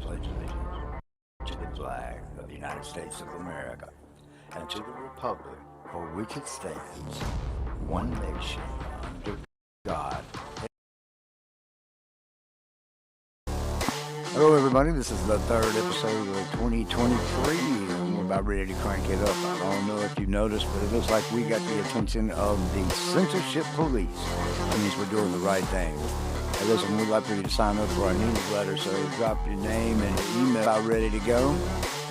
pledge allegiance to the flag of the United States of America and to the republic for which it stands, one nation, under God. Hello, everybody. This is the third episode of 2023. We're about ready to crank it up. I don't know if you noticed, but it looks like we got the attention of the censorship police. That means we're doing the right thing. Hey, listen, we'd like for you to sign up for our newsletter, so drop your name and your email out ready to go.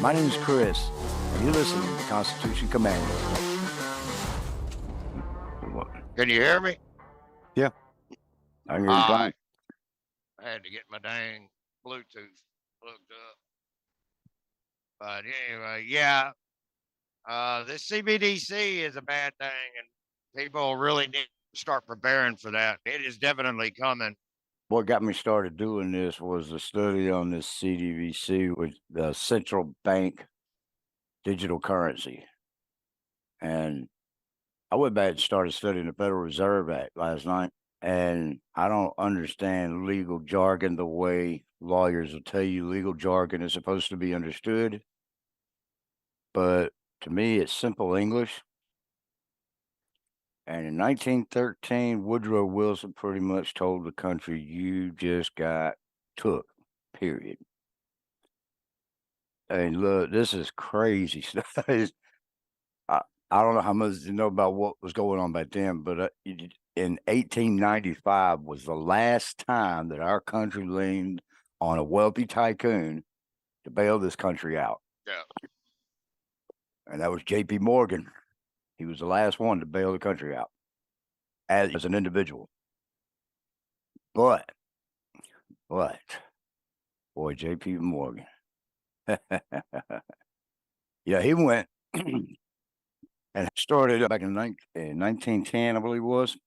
My name is Chris, and you're listening to Constitution Commando. Can you hear me? Yeah. I hear you fine. I had to get my dang Bluetooth hooked up. But anyway, yeah. This CBDC is a bad thing, and people really need to start preparing for that. It is definitely coming. What got me started doing this was a study on this CDVC, with the central bank digital currency. And I went back and started studying the Federal Reserve Act last night. And I don't understand legal jargon the way lawyers will tell you legal jargon is supposed to be understood. But to me, it's simple English. And in 1913, Woodrow Wilson pretty much told the country, you just got took, period. And look, this is crazy stuff. I don't know how much you know about what was going on back then, but in 1895 was the last time that our country leaned on a wealthy tycoon to bail this country out. Yeah. And that was J.P. Morgan. He was the last one to bail the country out as an individual. But, boy, J.P. Morgan. Yeah, he went and started back in 1910, I believe it was,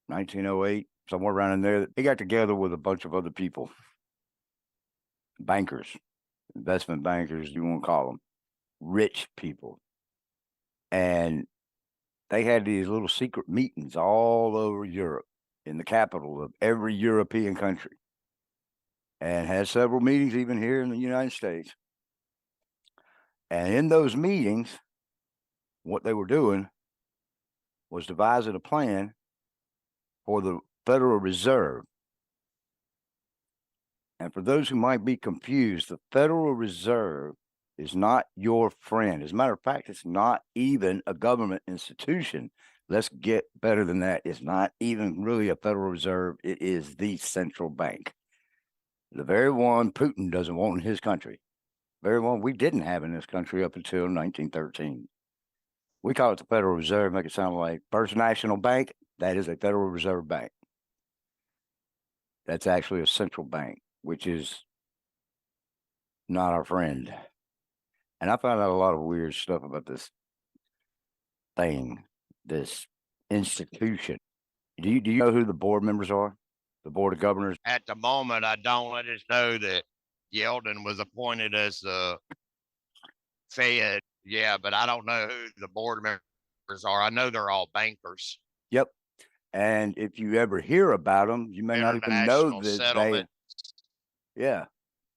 1908, somewhere around in there. He got together with a bunch of other people, bankers, investment bankers, you want to call them, rich people. And they had these little secret meetings all over Europe, in the capital of every European country, and had several meetings even here in the United States. And in those meetings, what they were doing was devising a plan for the Federal Reserve. And for those who might be confused, the Federal Reserve is not your friend. As a matter of fact, it's not even a government institution. Let's get better than that. It's not even really a Federal Reserve. It is the central bank. The very one Putin doesn't want in his country. The very one we didn't have in this country up until 1913. We call it the Federal Reserve, make it sound like First National Bank. That is a Federal Reserve Bank. That's actually a central bank, which is not our friend. And I found out a lot of weird stuff about this thing, this institution. Do you know who the board members are? The board of governors? At the moment, I don't. I just know that Yeldon was appointed as the Fed. Yeah, but I don't know who the board members are. I know they're all bankers. Yep. And if you ever hear about them, you may not even know that yeah.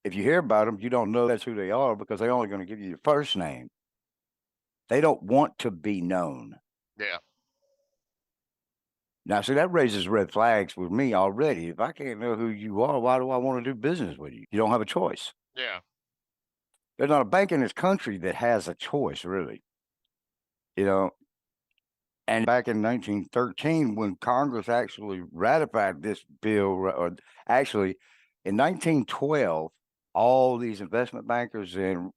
If you hear about them, you don't know that's who they are because they're only going to give you your first name. They don't want to be known. Yeah. Now, see, that raises red flags with me already. If I can't know who you are, why do I want to do business with you? You don't have a choice. Yeah. There's not a bank in this country that has a choice, really. You know, and back in 1913, when Congress actually ratified this bill, or actually in 1912, all these investment bankers and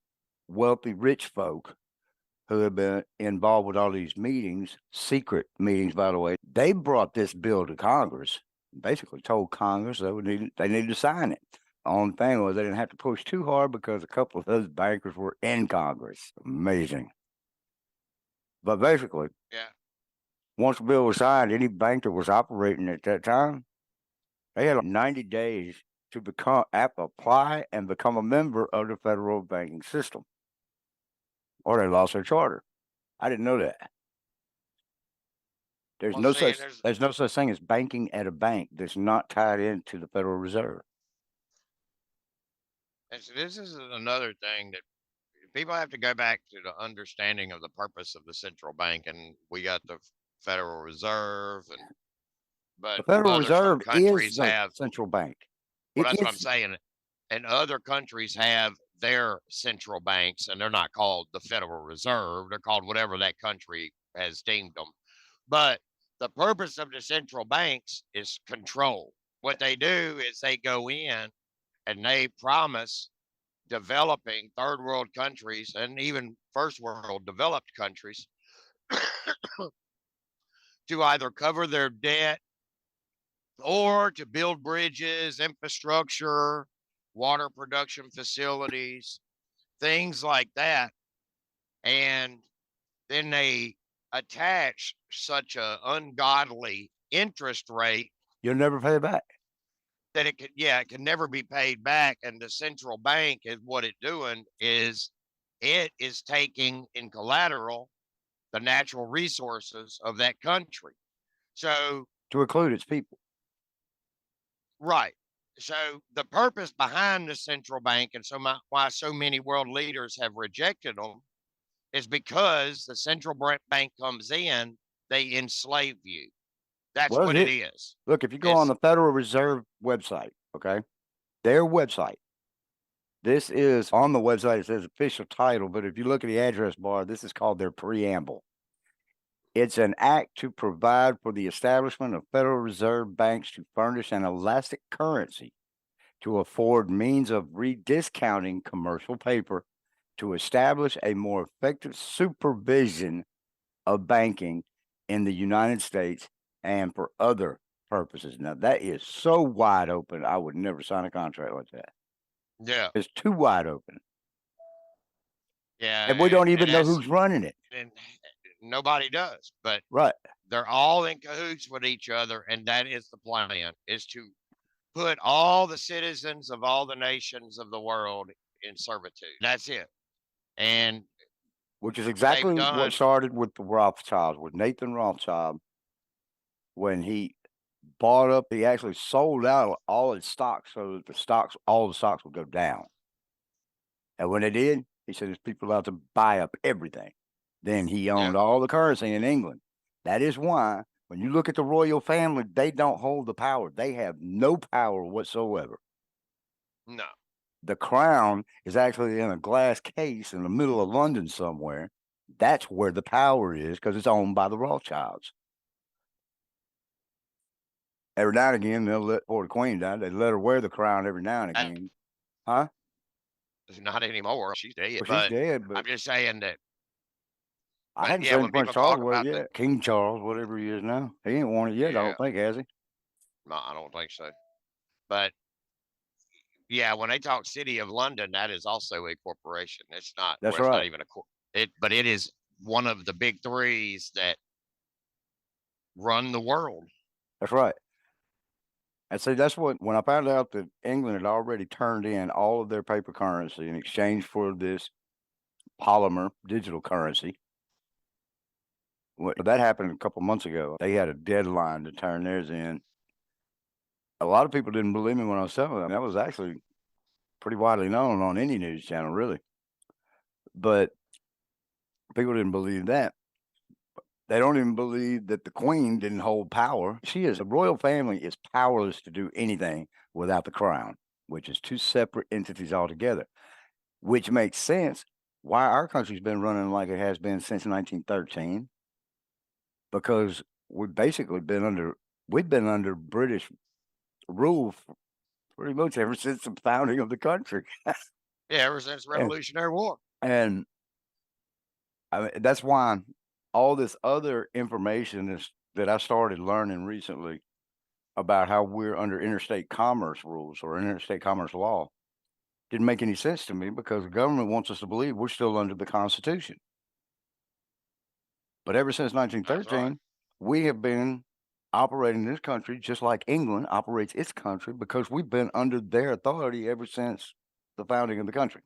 wealthy rich folk who had been involved with all these meetings, secret meetings, by the way, they brought this bill to Congress, basically told Congress they needed to sign it. The only thing was they didn't have to push too hard because a couple of those bankers were in Congress. Amazing. But basically, yeah, once the bill was signed, any bank that was operating at that time, they had 90 days to apply and become a member of the federal banking system, or they lost their charter. I didn't know that. There's no such thing as banking at a bank that's not tied into the Federal Reserve. And so this is another thing that people have to go back to the understanding of the purpose of the central bank. And we got the Federal Reserve, and The but Federal some Reserve is countries the have. central bank. Well, It that's what I'm is. saying. And other countries have their central banks, and they're not called the Federal Reserve. They're called whatever that country has deemed them. But the purpose of the central banks is control. What they do is they go in and they promise developing third world countries and even first world developed countries to either cover their debt or to build bridges, infrastructure, water production facilities, things like that. And then they attach such a ungodly interest rate You'll never pay it back. that it can never be paid back. And the central bank is what it doing is it is taking in collateral the natural resources of that country. So, To include its people. right. So the purpose behind the central bank and why so many world leaders have rejected them is because the central bank comes in, they enslave you. That's Well, what it is. look, if you go on It's the Federal Reserve website, okay, their website, this is on the website, it says official title, but if you look at the address bar, this is called their preamble. It's an act to provide for the establishment of Federal Reserve banks to furnish an elastic currency to afford means of rediscounting commercial paper to establish a more effective supervision of banking in the United States and for other purposes. Now, that is so wide open, I would never sign a contract like that. yeah, It's too wide open. yeah, And we don't and even know that's who's running it. and nobody does, but Right. they're all in cahoots with each other, and that is the plan: is to put all the citizens of all the nations of the world in servitude. That's it. And Which is what they've exactly what done, started with the Rothschilds, with Nathan Rothschild, when he bought up, he actually sold out all his stocks so that all the stocks would go down. And when they did, he said there's people out to buy up everything. Then he yeah, owned all the currency in England. That is why when you look at the royal family, they don't hold the power. They have no power whatsoever. no, The crown is actually in a glass case in the middle of London somewhere. That's where the power is because it's owned by the Rothschilds. Every now and again, they'll before the queen died, they let her wear the crown every now and that again. Huh? is not anymore. She's dead. Well, she's But dead, I'm but just saying that. I But hadn't yeah, seen when Prince people Charles talk wear it about the yet. King Charles, whatever he is now. He ain't worn it yet, I yeah, don't think, has he? no, I don't think so. But yeah, when they talk City of London, that is also a corporation. It's not, That's well, it's not right. even but it is one of the big threes that run the world. That's right. And see, that's what, when I found out that England had already turned in all of their paper currency in exchange for this polymer digital currency, that happened a couple months ago. They had a deadline to turn theirs in. A lot of people didn't believe me when I was telling them. That was actually pretty widely known on any news channel, really. But people didn't believe that. They don't even believe that the queen didn't hold power. The royal family is powerless to do anything without the crown, which is two separate entities altogether, which makes sense why our country's been running like it has been since 1913, because we've been under British rule for pretty much ever since the founding of the country. Yeah, ever since the and, Revolutionary War. and I mean, that's why all this other information is that I started learning recently about how we're under interstate commerce rules or interstate commerce law didn't make any sense to me because the government wants us to believe we're still under the Constitution. But ever since That's right. 1913, we have been operating this country just like England operates its country because we've been under their authority ever since the founding of the country.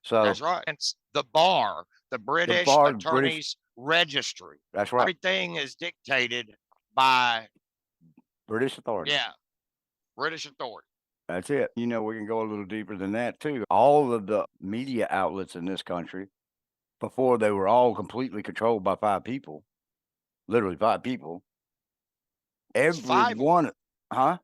So That's right. It's the bar, the the British bar, British, Attorney's Registry. that's right, Everything is dictated by, British authority. yeah, British authority. That's it. You know, we can go a little deeper than that too. All of the media outlets in this country, before they were all completely controlled by 5 people, literally 5 people, It's every 5 one. Huh?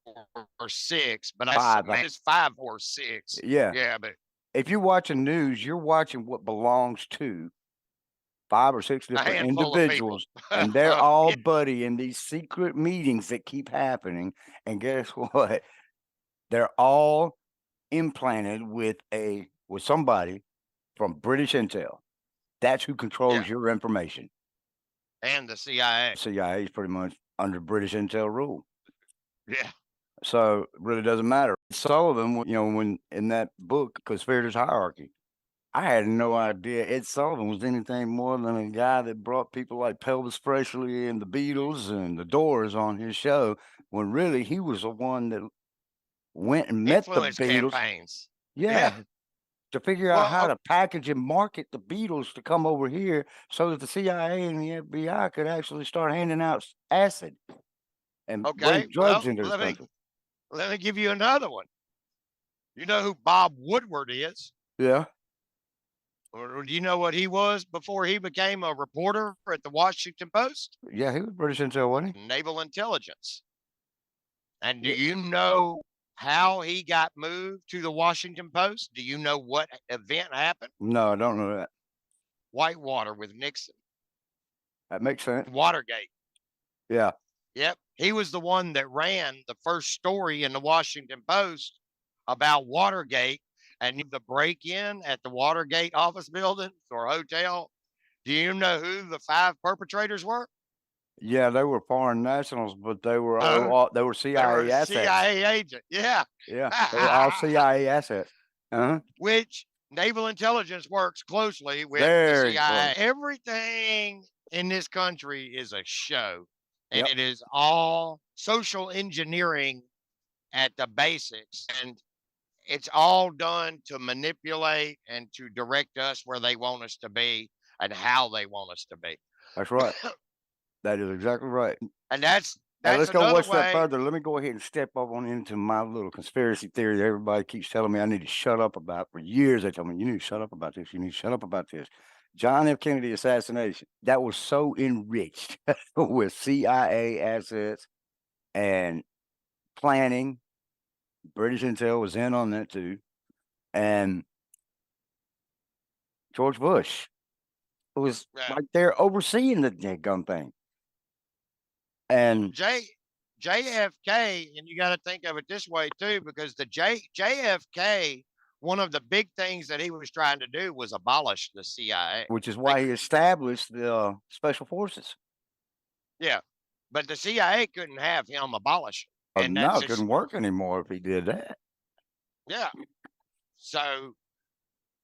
or 6, but that's 5. man, it's 5 or 6. Yeah. Yeah, but If you're watching news, you're watching what belongs to 5 or 6 a different handful of people. individuals, and they're all Yeah, buddy in these secret meetings that keep happening, and guess what? They're all implanted with somebody from British Intel. That's who yeah, controls your information. and the CIA. CIA is pretty much under British Intel rule. Yeah, So, it really doesn't matter. Sullivan, when in that book, Conspirators Hierarchy, I had no idea Ed Sullivan was anything more than a guy that brought people like Elvis Presley and the Beatles and the Doors on his show, when really he was the one that went and met the influence Beatles. campaigns. Yeah, Yeah, to figure out well, how to package and market the Beatles to come over here so that the CIA and the FBI could actually start handing out acid and bring okay, drugs well, into this country. let me give you another one. You know who Bob Woodward is? Yeah. Or do you know what he was before he became a reporter at the Washington Post? Yeah, he was British Intel, wasn't Naval intelligence. And do he? you know how he got moved to the Washington Post? Do you know what event happened? No, I don't know that. Whitewater with Nixon, That makes sense. Watergate. Yeah. Yep. He was the one that ran the first story in the Washington Post about Watergate and the break in at the Watergate office buildings or hotel. Do you know who the 5 perpetrators were? Yeah, they were foreign nationals, but they were No, all they were they were CIA a assets. CIA agent. Yeah. Yeah, they were all CIA assets. Uh-huh. Which naval intelligence works closely with the Very CIA. close. Everything in this country is a show, and Yep, it is all social engineering at the basics. And it's all done to manipulate and to direct us where they want us to be and how they want us to be. that's right. That is exactly right. And And that's let's go another one step way. further. Let me go ahead and step up on into my little conspiracy theory that everybody keeps telling me I need to shut up about. For years, they tell me, you need to shut up about this. You need to shut up about this. John F. Kennedy assassination. That was so enriched with CIA assets and planning. British Intel was in on that too. And George Bush was Yeah. right there overseeing the gun thing. And J JFK, and you got to think of it this way too, because the JFK, one of the big things that he was trying to do was abolish the CIA. which is They why he could, established the special forces. yeah, but the CIA couldn't have him abolish it, and No, that's it couldn't work anymore if he did that. yeah. So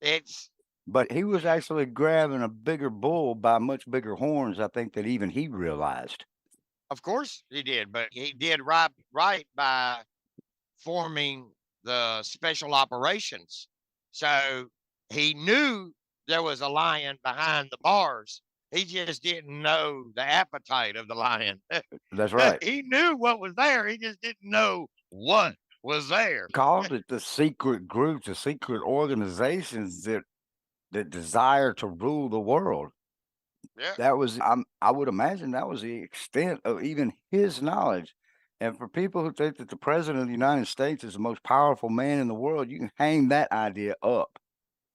it's But he was actually grabbing a bigger bull by much bigger horns, I think, than even he realized. of course he did, but he did right by forming the special operations. So he knew there was a lion behind the bars. He just didn't know the appetite of the lion. That's right. He knew what was there. He just didn't know what was there. Called it the secret groups, the secret organizations that desire to rule the world. Yeah. That was, I would imagine that was the extent of even his knowledge. And for people who think that the president of the United States is the most powerful man in the world, you can hang that idea up.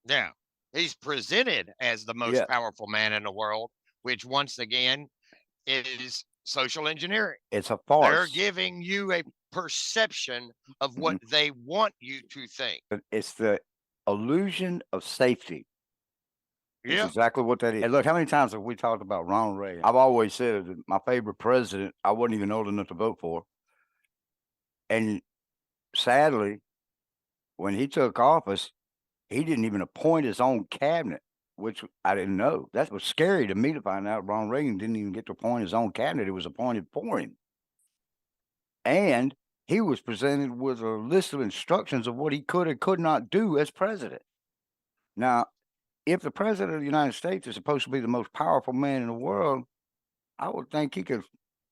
Yeah. He's presented as the most Yeah, powerful man in the world, which once again is social engineering. it's a They're farce. giving you a perception of what Mhm. they want you to think. It's the illusion of safety. It's Yeah. exactly what that is. And look, how many times have we talked about Ronald Reagan? I've always said that my favorite president, I wasn't even old enough to vote for. And sadly, when he took office, he didn't even appoint his own cabinet, which I didn't know. That was scary to me to find out Ronald Reagan didn't even get to appoint his own cabinet. It was appointed for him. And he was presented with a list of instructions of what he could and could not do as president. Now, if the president of the United States is supposed to be the most powerful man in the world, I would think he could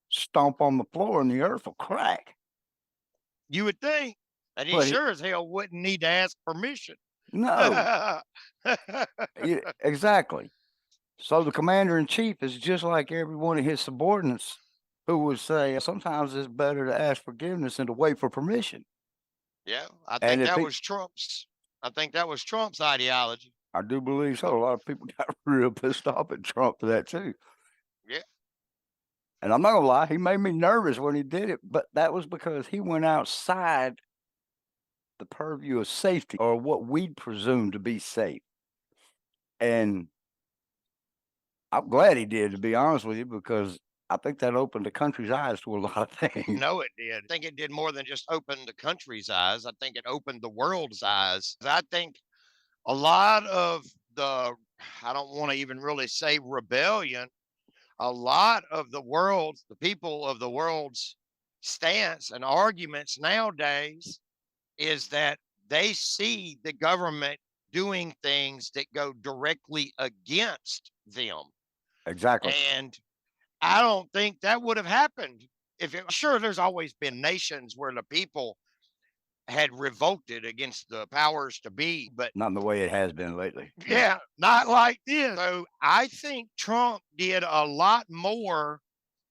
stomp on the floor and the earth will crack. You would think. And he but he sure as hell wouldn't need to ask permission. no, exactly. So the commander in chief is just like every one of his subordinates who would say sometimes it's better to ask forgiveness than to wait for permission. Yeah, And if he, I think that was Trump's ideology. I do believe But so. A lot of people got real pissed off at Trump for that too. yeah, And I'm not gonna lie, he made me nervous when he did it, but that was because he went outside the purview of safety or what we'd presume to be safe. And I'm glad he did, to be honest with you, because I think that opened the country's eyes to a lot of things. no, it did. I think it did more than just open the country's eyes. I think it opened the world's eyes. I think a lot of the, I don't want to even really say rebellion, a lot of the people of the world's stance and arguments nowadays is that they see the government doing things that go directly against them. Exactly. And I don't think that would have happened if it, sure, there's always been nations where the people had revolted against the powers to be, but Not in the way it has been lately. yeah, not like this. So I think Trump did a lot more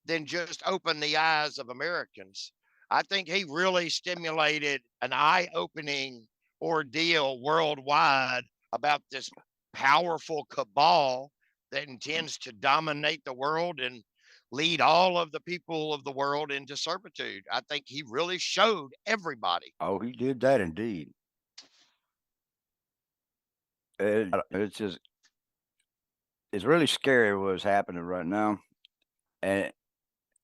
than just open the eyes of Americans. I think he really stimulated an eye opening ordeal worldwide about this powerful cabal that intends to dominate the world and lead all of the people of the world into servitude. I think he really showed everybody. Oh, he did that indeed. It's just it's really scary what's happening right now. And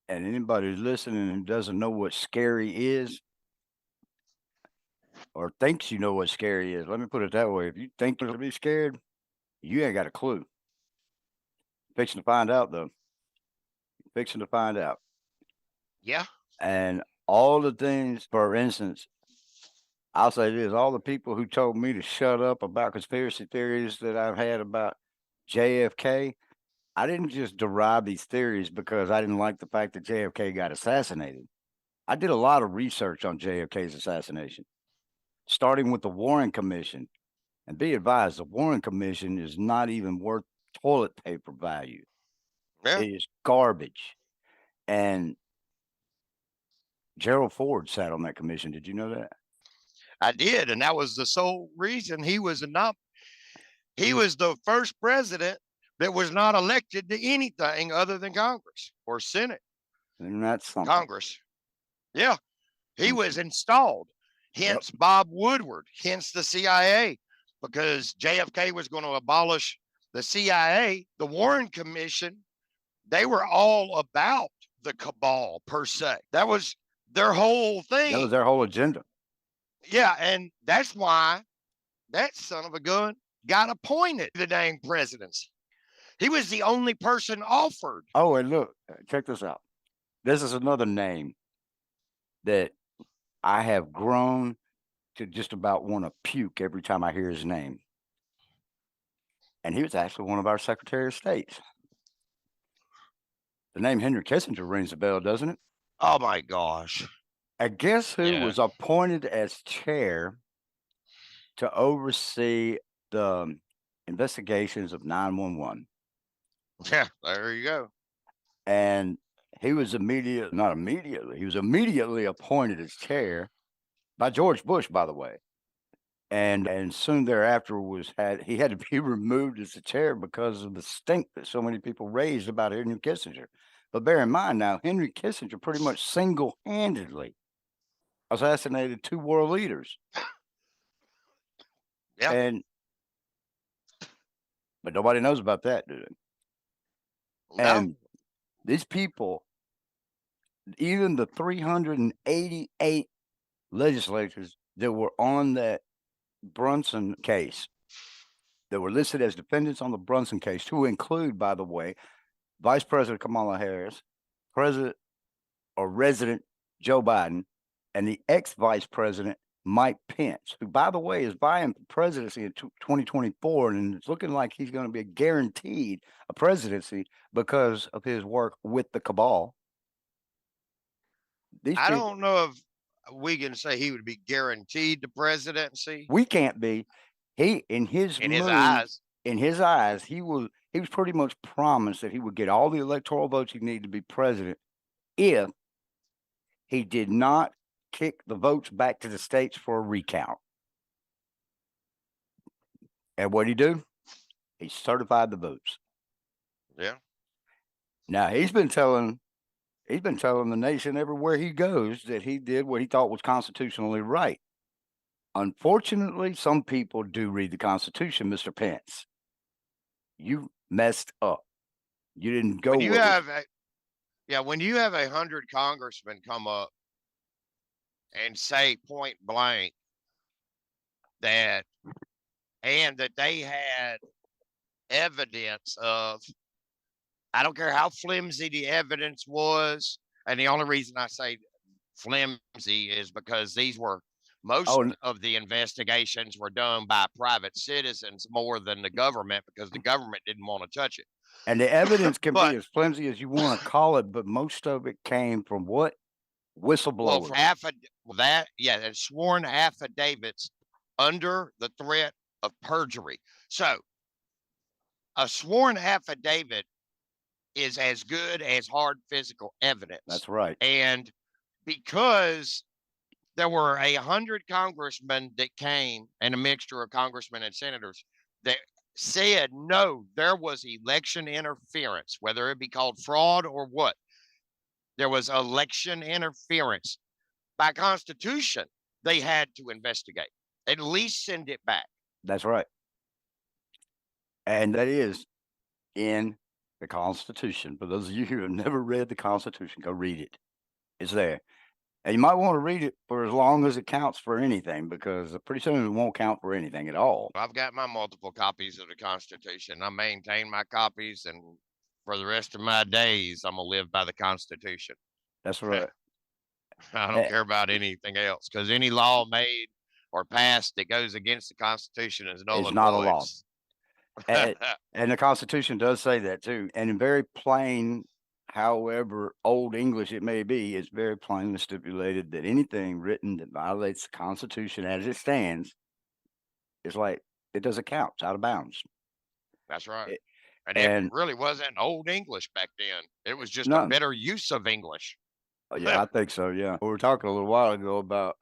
anybody who's listening and doesn't know what scary is or thinks you know what scary is, let me put it that way. If you think you're to be scared, you ain't got a clue. Fixing to find out though. Fixing to find out. Yeah, And all the things, for instance, I'll say this, all the people who told me to shut up about conspiracy theories that I've had about JFK, I didn't just derive these theories because I didn't like the fact that JFK got assassinated. I did a lot of research on JFK's assassination, starting with the Warren Commission. And be advised, the Warren Commission is not even worth toilet paper value. yeah, It is garbage. And Gerald Ford sat on that commission. Did you know that? I did. And that was the sole reason he was not, he was the first president that was not elected to anything other than Congress or Senate. And that's something. Congress. Yeah, he Mm, was installed. yep. Hence Bob Woodward, hence the CIA, because JFK was going to abolish the CIA. The Warren Commission, they were all about the cabal per se. That was their whole That was thing. their whole agenda. Yeah, and that's why that son of a gun got appointed to the dang presidency. He was the only person offered. Oh, and look, check this out. This is another name that I have grown to just about want to puke every time I hear his name. And he was actually one of our Secretary of States. The name Henry Kissinger rings a bell, doesn't it? Oh my gosh. And guess who Yeah. was appointed as chair to oversee the investigations of 911? Yeah, there you go. And he was not immediately, he was immediately appointed as chair by George Bush, by the way. And soon thereafter he had to be removed as the chair because of the stink that so many people raised about Henry Kissinger. But bear in mind now, Henry Kissinger pretty much single-handedly assassinated two world leaders. Yeah. And but nobody knows about that, do they? No. And these people, even the 388 legislators that were on that Brunson case, that were listed as defendants on the Brunson case, who include, by the way, Vice President Kamala Harris, President or Resident Joe Biden, and the ex-Vice President Mike Pence, who, by the way, is vying for presidency in 2024, and it's looking like he's going to be guaranteed a presidency because of his work with the cabal. These I people, don't know if we can say he would be guaranteed the presidency We can't be. He in his in his mood, eyes. in his eyes, he was pretty much promised that he would get all the electoral votes he needed to be president if he did not kick the votes back to the states for a recount. And what did he do? He certified the votes. Yeah. Now he's been telling the nation everywhere he goes that he did what he thought was constitutionally right. Unfortunately, some people do read the Constitution, Mr. Pence. You messed up. You didn't go When you where it was. have when you have 100 congressmen come up and say point blank that they had evidence of, I don't care how flimsy the evidence was, and the only reason I say flimsy is because most Oh, of the investigations were done by private citizens more than the government, because the government didn't want to touch it. and the evidence can be But as flimsy as you want to call it, but most of it came from what? well, Whistleblowers. and sworn affidavits under the threat of perjury. So a sworn affidavit is as good as hard physical evidence. That's right. And because there were 100 congressmen that came, and a mixture of congressmen and senators, that said no, there was election interference, whether it be called fraud or what. There was election interference. By Constitution, they had to investigate, at least send it back. That's right. And that is in the Constitution. For those of you who have never read the Constitution, go read it. It's there. And you might want to read it for as long as it counts for anything, because pretty soon it won't count for anything at all. I've got my multiple copies of the Constitution. I maintain my copies, and for the rest of my days, I'm going to live by the Constitution. That's right. I don't care about anything else, because any law made or passed that goes against the Constitution is null It's and not a void. law. And the Constitution does say that too. And in very plain, however old English it may be, it's very plainly stipulated that anything written that violates the Constitution as it stands is like it doesn't count. It's out of bounds. That's right. It- And and it really wasn't old English back then. It was just a no, better use of English. yeah, I think so. Yeah, we were talking a little while ago about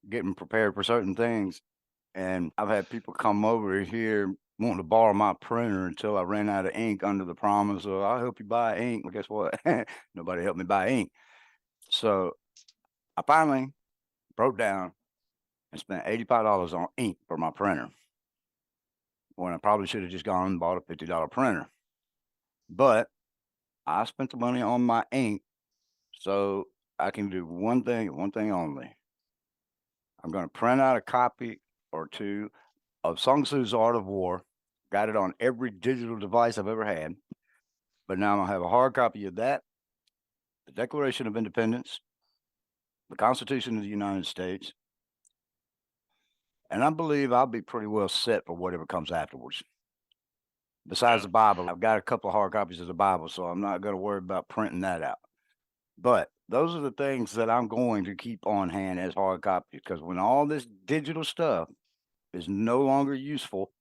getting prepared for certain things, and I've had people come over here wanting to borrow my printer until I ran out of ink under the promise of I'll help you buy ink. Well, guess what? Nobody helped me buy ink. So I finally broke down and spent $85 on ink for my printer when I probably should have just gone and bought a $50 printer. But I spent the money on my ink so I can do one thing only. I'm going to print out a copy or two of Sun Tzu's Art of War. Got it on every digital device I've ever had. But now I'm going to have a hard copy of that, the Declaration of Independence, the Constitution of the United States, and I believe I'll be pretty well set for whatever comes afterwards. Besides the Bible, I've got a couple of hard copies of the Bible, so I'm not going to worry about printing that out. But those are the things that I'm going to keep on hand as hard copies, because when all this digital stuff is no longer useful,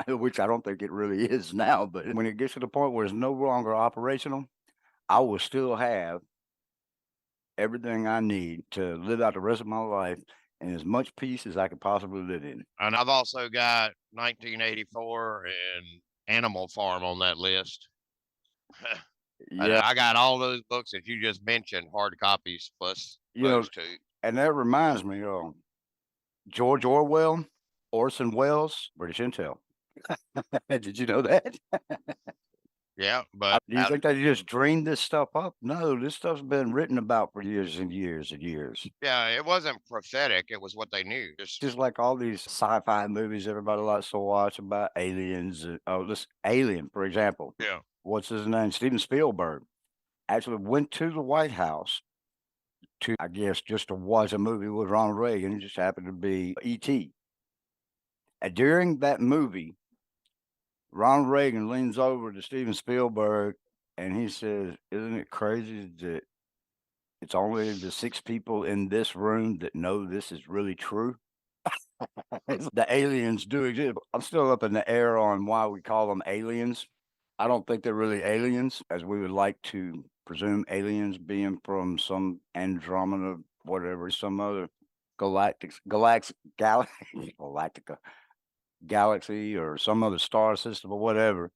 which I don't think it really is now, but when it gets to the point where it's no longer operational, I will still have everything I need to live out the rest of my life in as much peace as I could possibly live in. And I've also got 1984 and Animal Farm on that list. Yeah, I got all those books that you just mentioned, hard copies plus those two. And that reminds me of George Orwell, Orson Welles, British Intel. Did you know that? Yeah, but Do you think they just dreamed this stuff up? No, this stuff's been written about for years and years and years. yeah, it wasn't prophetic. It was what they knew. Just like all these sci-fi movies everybody likes to watch about aliens. This Alien, for example. Yeah. What's his name? Steven Spielberg actually went to the White House to, I guess, just to watch a movie with Ronald Reagan. It just happened to be E.T. And during that movie, Ronald Reagan leans over to Steven Spielberg and he says, "Isn't it crazy that it's only the 6 people in this room that know this is really true. The aliens do exist. I'm still up in the air on why we call them aliens. I don't think they're really aliens, as we would like to presume aliens being from some Andromeda, whatever, some other galactica galaxy or some other star system or whatever.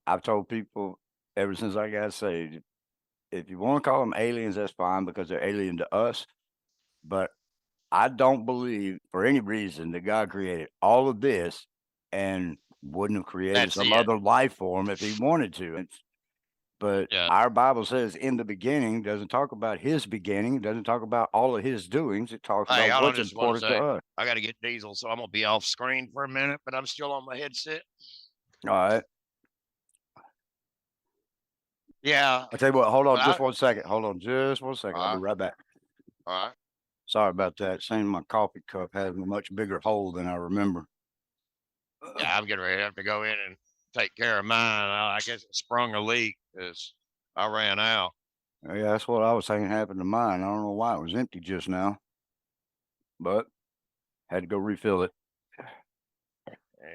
I've told people ever since I got saved, if you want to call them aliens, that's fine because they're alien to us. But I don't believe for any reason that God created all of this and wouldn't have created That's some it. other life form if he wanted to. But Yeah. our Bible says in the beginning, doesn't talk about his beginning, doesn't talk about all of his doings. It talks Hey, about hold on what's just one important to sec. us. I got to get Diesel, so I'm gonna be off screen for a minute, but I'm still on my headset. All right. Yeah. I tell you what, hold on Well, just 1 second. Hold on just 1 second. I'll be all right. right back. All right. Sorry about that. Seeing my coffee cup has a much bigger hole than I remember. Yeah, I'm getting ready to have to go in and take care of mine. I guess it sprung a leak because I ran out. Yeah, that's what I was saying happened to mine. I don't know why it was empty just now, but had to go refill it. Yeah.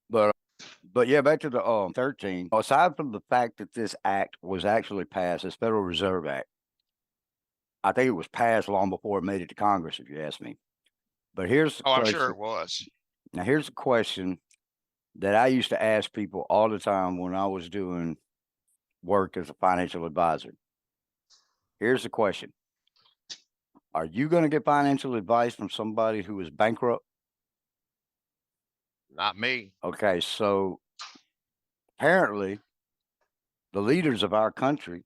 But but yeah, back to the 13. Aside from the fact that this act was actually passed, this Federal Reserve Act, I think it was passed long before it made it to Congress, if you ask me. But here's the Oh, I'm sure question. it was. Now here's the question that I used to ask people all the time when I was doing work as a financial advisor. Here's the question. Are you going to get financial advice from somebody who is bankrupt? Not me. Okay, so apparently the leaders of our country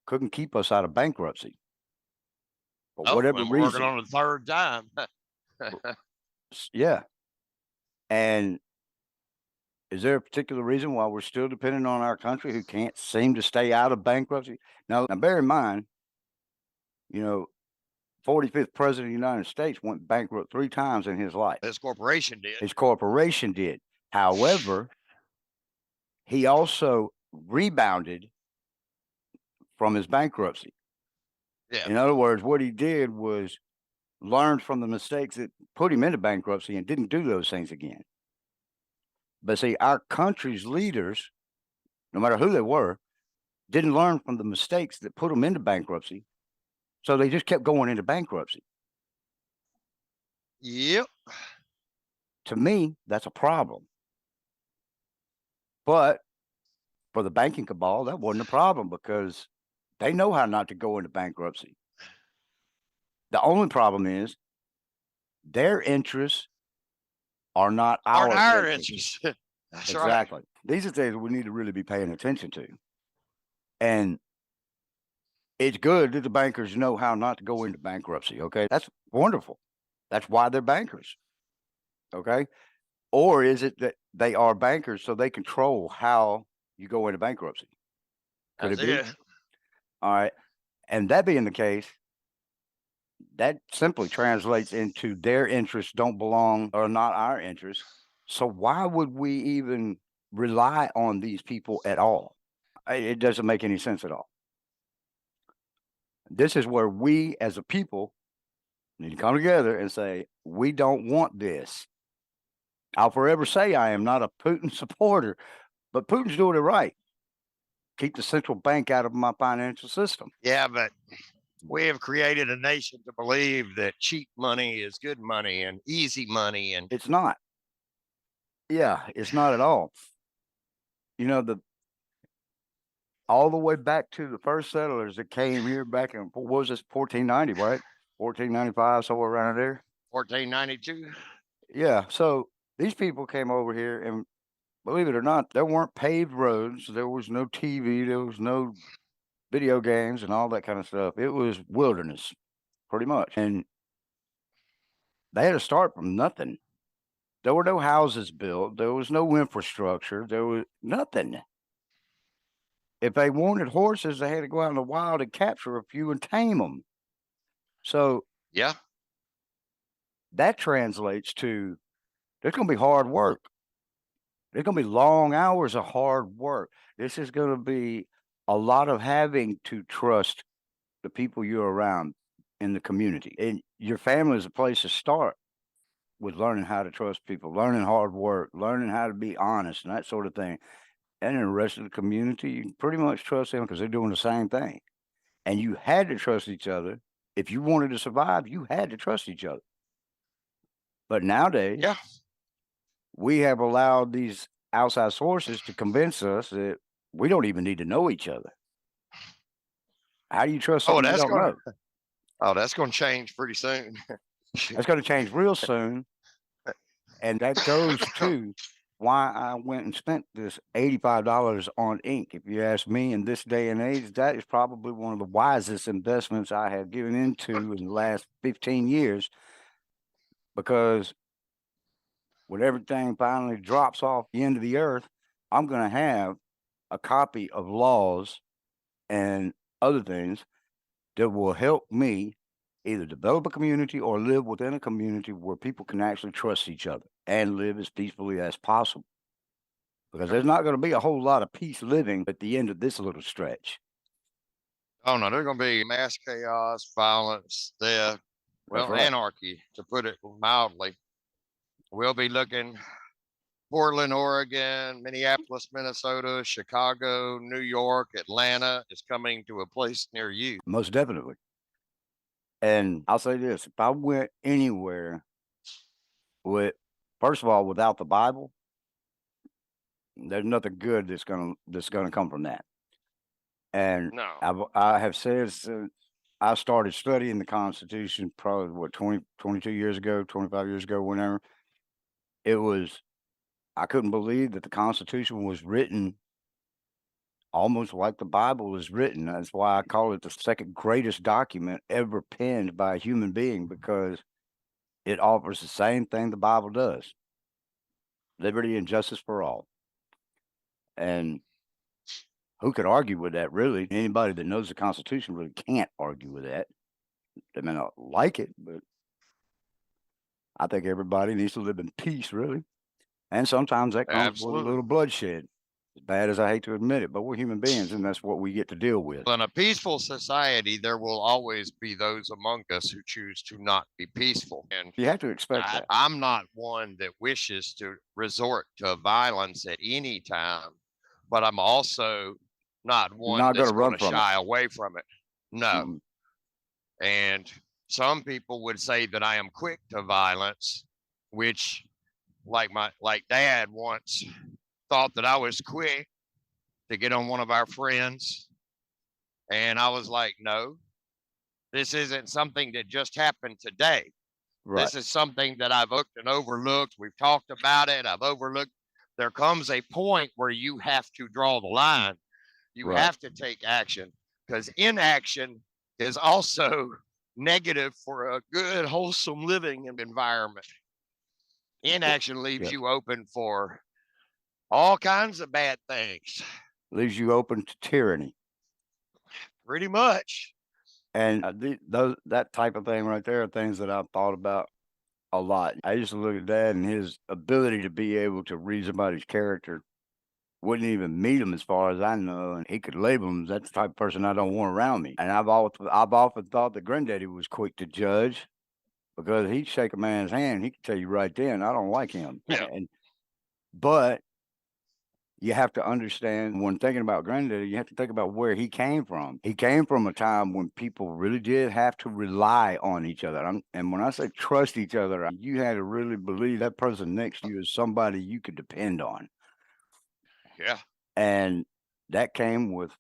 couldn't keep us out of bankruptcy for Oh, whatever and we're working reason. on the third time. Yeah. And is there a particular reason why we're still dependent on our country who can't seem to stay out of bankruptcy? Now bear in mind, you know, 45th president of the United States went bankrupt 3 times in his life. This corporation did. His corporation did. However, he also rebounded from his bankruptcy. Yeah. In other words, what he did was learned from the mistakes that put him into bankruptcy and didn't do those things again. But see, our country's leaders, no matter who they were, didn't learn from the mistakes that put them into bankruptcy. So they just kept going into bankruptcy. Yep. To me, that's a problem. But for the banking cabal, that wasn't a problem because they know how not to go into bankruptcy. The only problem is their interests are not Aren't our our interests. interests. That's right. Exactly. These are things we need to really be paying attention to. And it's good that the bankers know how not to go into bankruptcy. Okay. That's wonderful. That's why they're bankers. Okay. Or is it that they are bankers so they control how you go into bankruptcy? Could That's it be? it. All right. And that being the case, that simply translates into their interests don't belong or not our interests. So why would we even rely on these people at all? It doesn't make any sense at all. This is where we as a people need to come together and say, we don't want this. I'll forever say I am not a Putin supporter, but Putin's doing it right. Keep the central bank out of my financial system. Yeah, but we have created a nation to believe that cheap money is good money and easy money. And It's not. Yeah, it's not at all. You know, the all the way back to the first settlers that came here back in what was this 1490, right? 1495, somewhere around there. 1492. Yeah. So these people came over here, and believe it or not, there weren't paved roads. There was no TV. There was no video games and all that kind of stuff. It was wilderness, pretty much. And they had to start from nothing. There were no houses built. There was no infrastructure. There was nothing. If they wanted horses, they had to go out in the wild and capture a few and tame them. So Yeah. that translates to there's going to be hard work. There's going to be long hours of hard work. This is going to be a lot of having to trust the people you're around in the community. And your family is a place to start with learning how to trust people, learning hard work, learning how to be honest, and that sort of thing. And then the rest of the community, you can pretty much trust them because they're doing the same thing. And you had to trust each other. If you wanted to survive, you had to trust each other. But nowadays, Yeah. we have allowed these outside sources to convince us that we don't even need to know each other. How do you trust Oh, something you don't know? that's gonna change pretty soon. That's going to change real soon. And that goes to why I went and spent this $85 on ink. If you ask me in this day and age, that is probably one of the wisest investments I have given into in the last 15 years because when everything finally drops off the end of the earth, I'm going to have a copy of laws and other things that will help me either develop a community or live within a community where people can actually trust each other and live as peacefully as possible. Because there's not going to be a whole lot of peace living at the end of this little stretch. Oh no, there's gonna be mass chaos, violence, death, That's well, right. anarchy, to put it mildly. We'll be looking Portland, Oregon, Minneapolis, Minnesota, Chicago, New York, Atlanta is coming to a place near you. Most definitely. And I'll say this, if I went anywhere with, first of all, without the Bible, there's nothing good that's gonna come from that. And No. I have said since I started studying the Constitution, probably what 22 years ago, 25 years ago, whenever it was, I couldn't believe that the Constitution was written almost like the Bible is written. That's why I call it the second greatest document ever penned by a human being because it offers the same thing the Bible does: liberty and justice for all. And who could argue with that, really? Anybody that knows the Constitution really can't argue with that. They may not like it, but I think everybody needs to live in peace, really. And sometimes that comes with a Absolutely. little bloodshed. As bad as I hate to admit it, but we're human beings, and that's what we get to deal with. In a peaceful society, there will always be those among us who choose to not be peaceful. And You have to expect that. I'm not one that wishes to resort to violence at any time, but I'm also not You're one not going that's to going run to from it. shy away from it. No. Mm-mm. And some people would say that I am quick to violence, which like dad once thought that I was quick to get on one of our friends. And I was like, no, this isn't something that just happened today. Right, This is something that I've looked and overlooked. We've talked about it. I've overlooked. There comes a point where you have to draw the line. You right. have to take action because inaction is also negative for a good, wholesome living environment. Inaction leaves Yes. you open for all kinds of bad things, Leaves you open to tyranny. pretty much. And that type of thing right there are things that I've thought about a lot. I used to look at Dad and his ability to be able to read somebody's character. Wouldn't even meet him as far as I know, and he could label him. That's the type of person I don't want around me. And I've often thought that Granddaddy was quick to judge because he'd shake a man's hand. He could tell you right then, I don't like him. Yeah. But you have to understand when thinking about Granddaddy, you have to think about where he came from. He came from a time when people really did have to rely on each other. And when I say trust each other, you had to really believe that person next to you is somebody you could depend on. Yeah. And that came with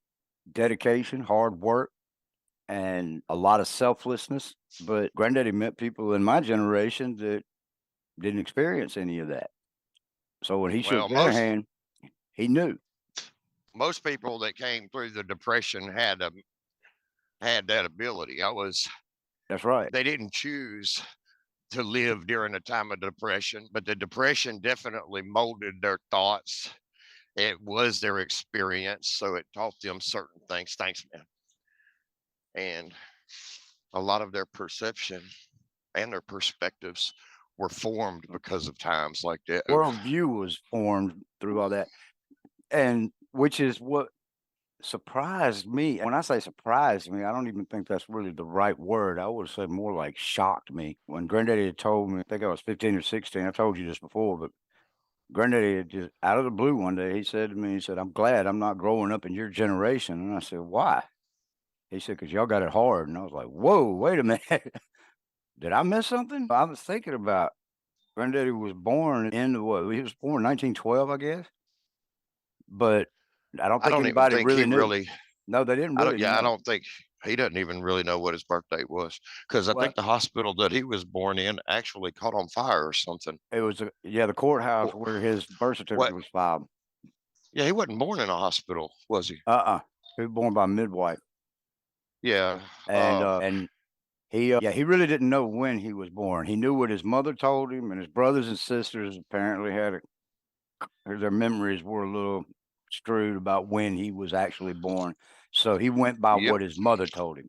dedication, hard work, and a lot of selflessness. But Granddaddy met people in my generation that didn't experience any of that. So when he shook Well, their hand, he knew. most people that came through the depression had that ability. That's right. They didn't choose to live during a time of depression, but the depression definitely molded their thoughts. It was their experience, so it taught them certain things. Thanks, man. And a lot of their perception and their perspectives were formed because of times like that. Worldview was formed through all that. And which is what surprised me. When I say surprised me, I don't even think that's really the right word. I would say more like shocked me. When Granddaddy had told me, I think I was 15 or 16. I told you this before, but Granddaddy had just out of the blue one day, he said to me, he said, "I'm glad I'm not growing up in your generation." And I said, "Why?" He said, "'Cause y'all got it hard." And I was like, "Whoa, wait a minute. Did I miss something?" I was thinking about Granddaddy was born in what? He was born in 1912, I guess. But I don't I think don't even anybody think he really knew. really. No, they didn't I don't. really Yeah, I know. don't think he doesn't even really know what his birthday was because I Well, think the hospital that he was born in actually caught on fire or something. it was yeah, the courthouse Wh- where his birth What? certificate was filed. Yeah, he wasn't born in a hospital, was he? Uh-uh. He was born by midwife, Yeah. and he yeah, he really didn't know when he was born. He knew what his mother told him, and his brothers and sisters apparently had their memories were a little screwed about when he was actually born. So he went by Yep. what his mother told him.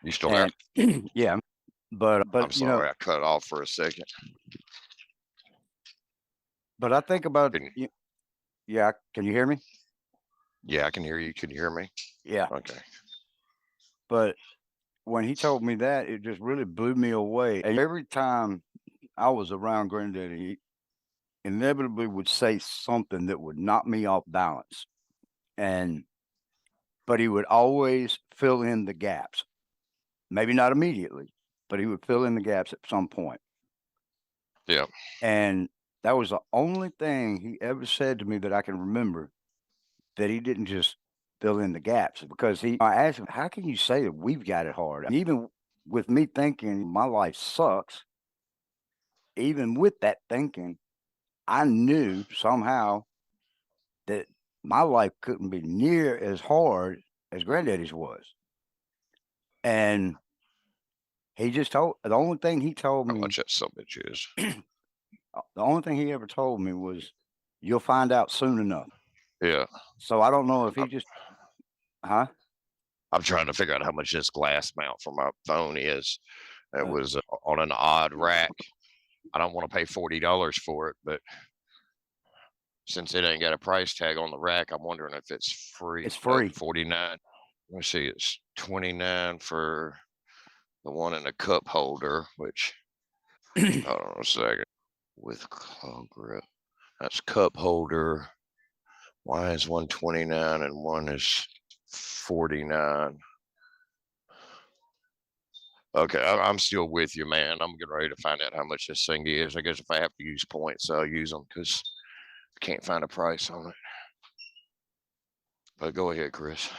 You still there? And yeah, I'm but sorry, I cut off for a second. but I think about Can, yeah, can you hear me? yeah, I can hear you. Can you hear me? Yeah, Okay. but when he told me that, it just really blew me away. And every time I was around Granddaddy, he inevitably would say something that would knock me off balance. And but he would always fill in the gaps. Maybe not immediately, but he would fill in the gaps at some point. Yeah. And that was the only thing he ever said to me that I can remember that he didn't just fill in the gaps because I asked him, "How can you say that we've got it hard?" And even with me thinking my life sucks, even with that thinking, I knew somehow that my life couldn't be near as hard as Granddaddy's was. And he just told the only thing he told How me, much that some bitch is. the only thing he ever told me was, "You'll find out soon enough." Yeah. So I don't know if I, he just, huh? I'm trying to figure out how much this glass mount for my phone is. It Uh, was on an odd rack. I don't want to pay $40 for it, but since it ain't got a price tag on the rack, I'm wondering if it's free. it's Nope, free. 49. Let me see, it's 29 for the one in the cup holder, which hold on a second. With claw grip. That's cup holder. Why is one 29 and one is 49? Okay, I'm still with you, man. I'm getting ready to find out how much this thing is. I guess if I have to use points, I'll use them because I can't find a price on it. But go ahead, Chris.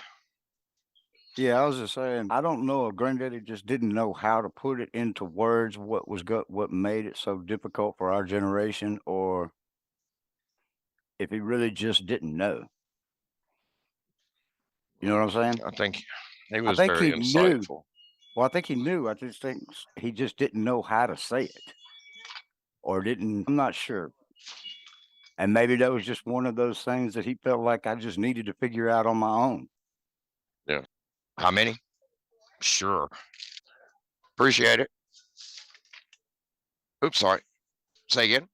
Yeah, I was just saying, I don't know if Granddaddy just didn't know how to put it into words, what made it so difficult for our generation, or if he really just didn't know. You know what I'm saying? I think he I was think very he knew. insightful. Well, I think he knew. I just think he just didn't know how to say it, or didn't. I'm not sure. And maybe that was just one of those things that he felt like I just needed to figure out on my own. Yeah. How many? Sure. Appreciate it. Oops, sorry. Say again.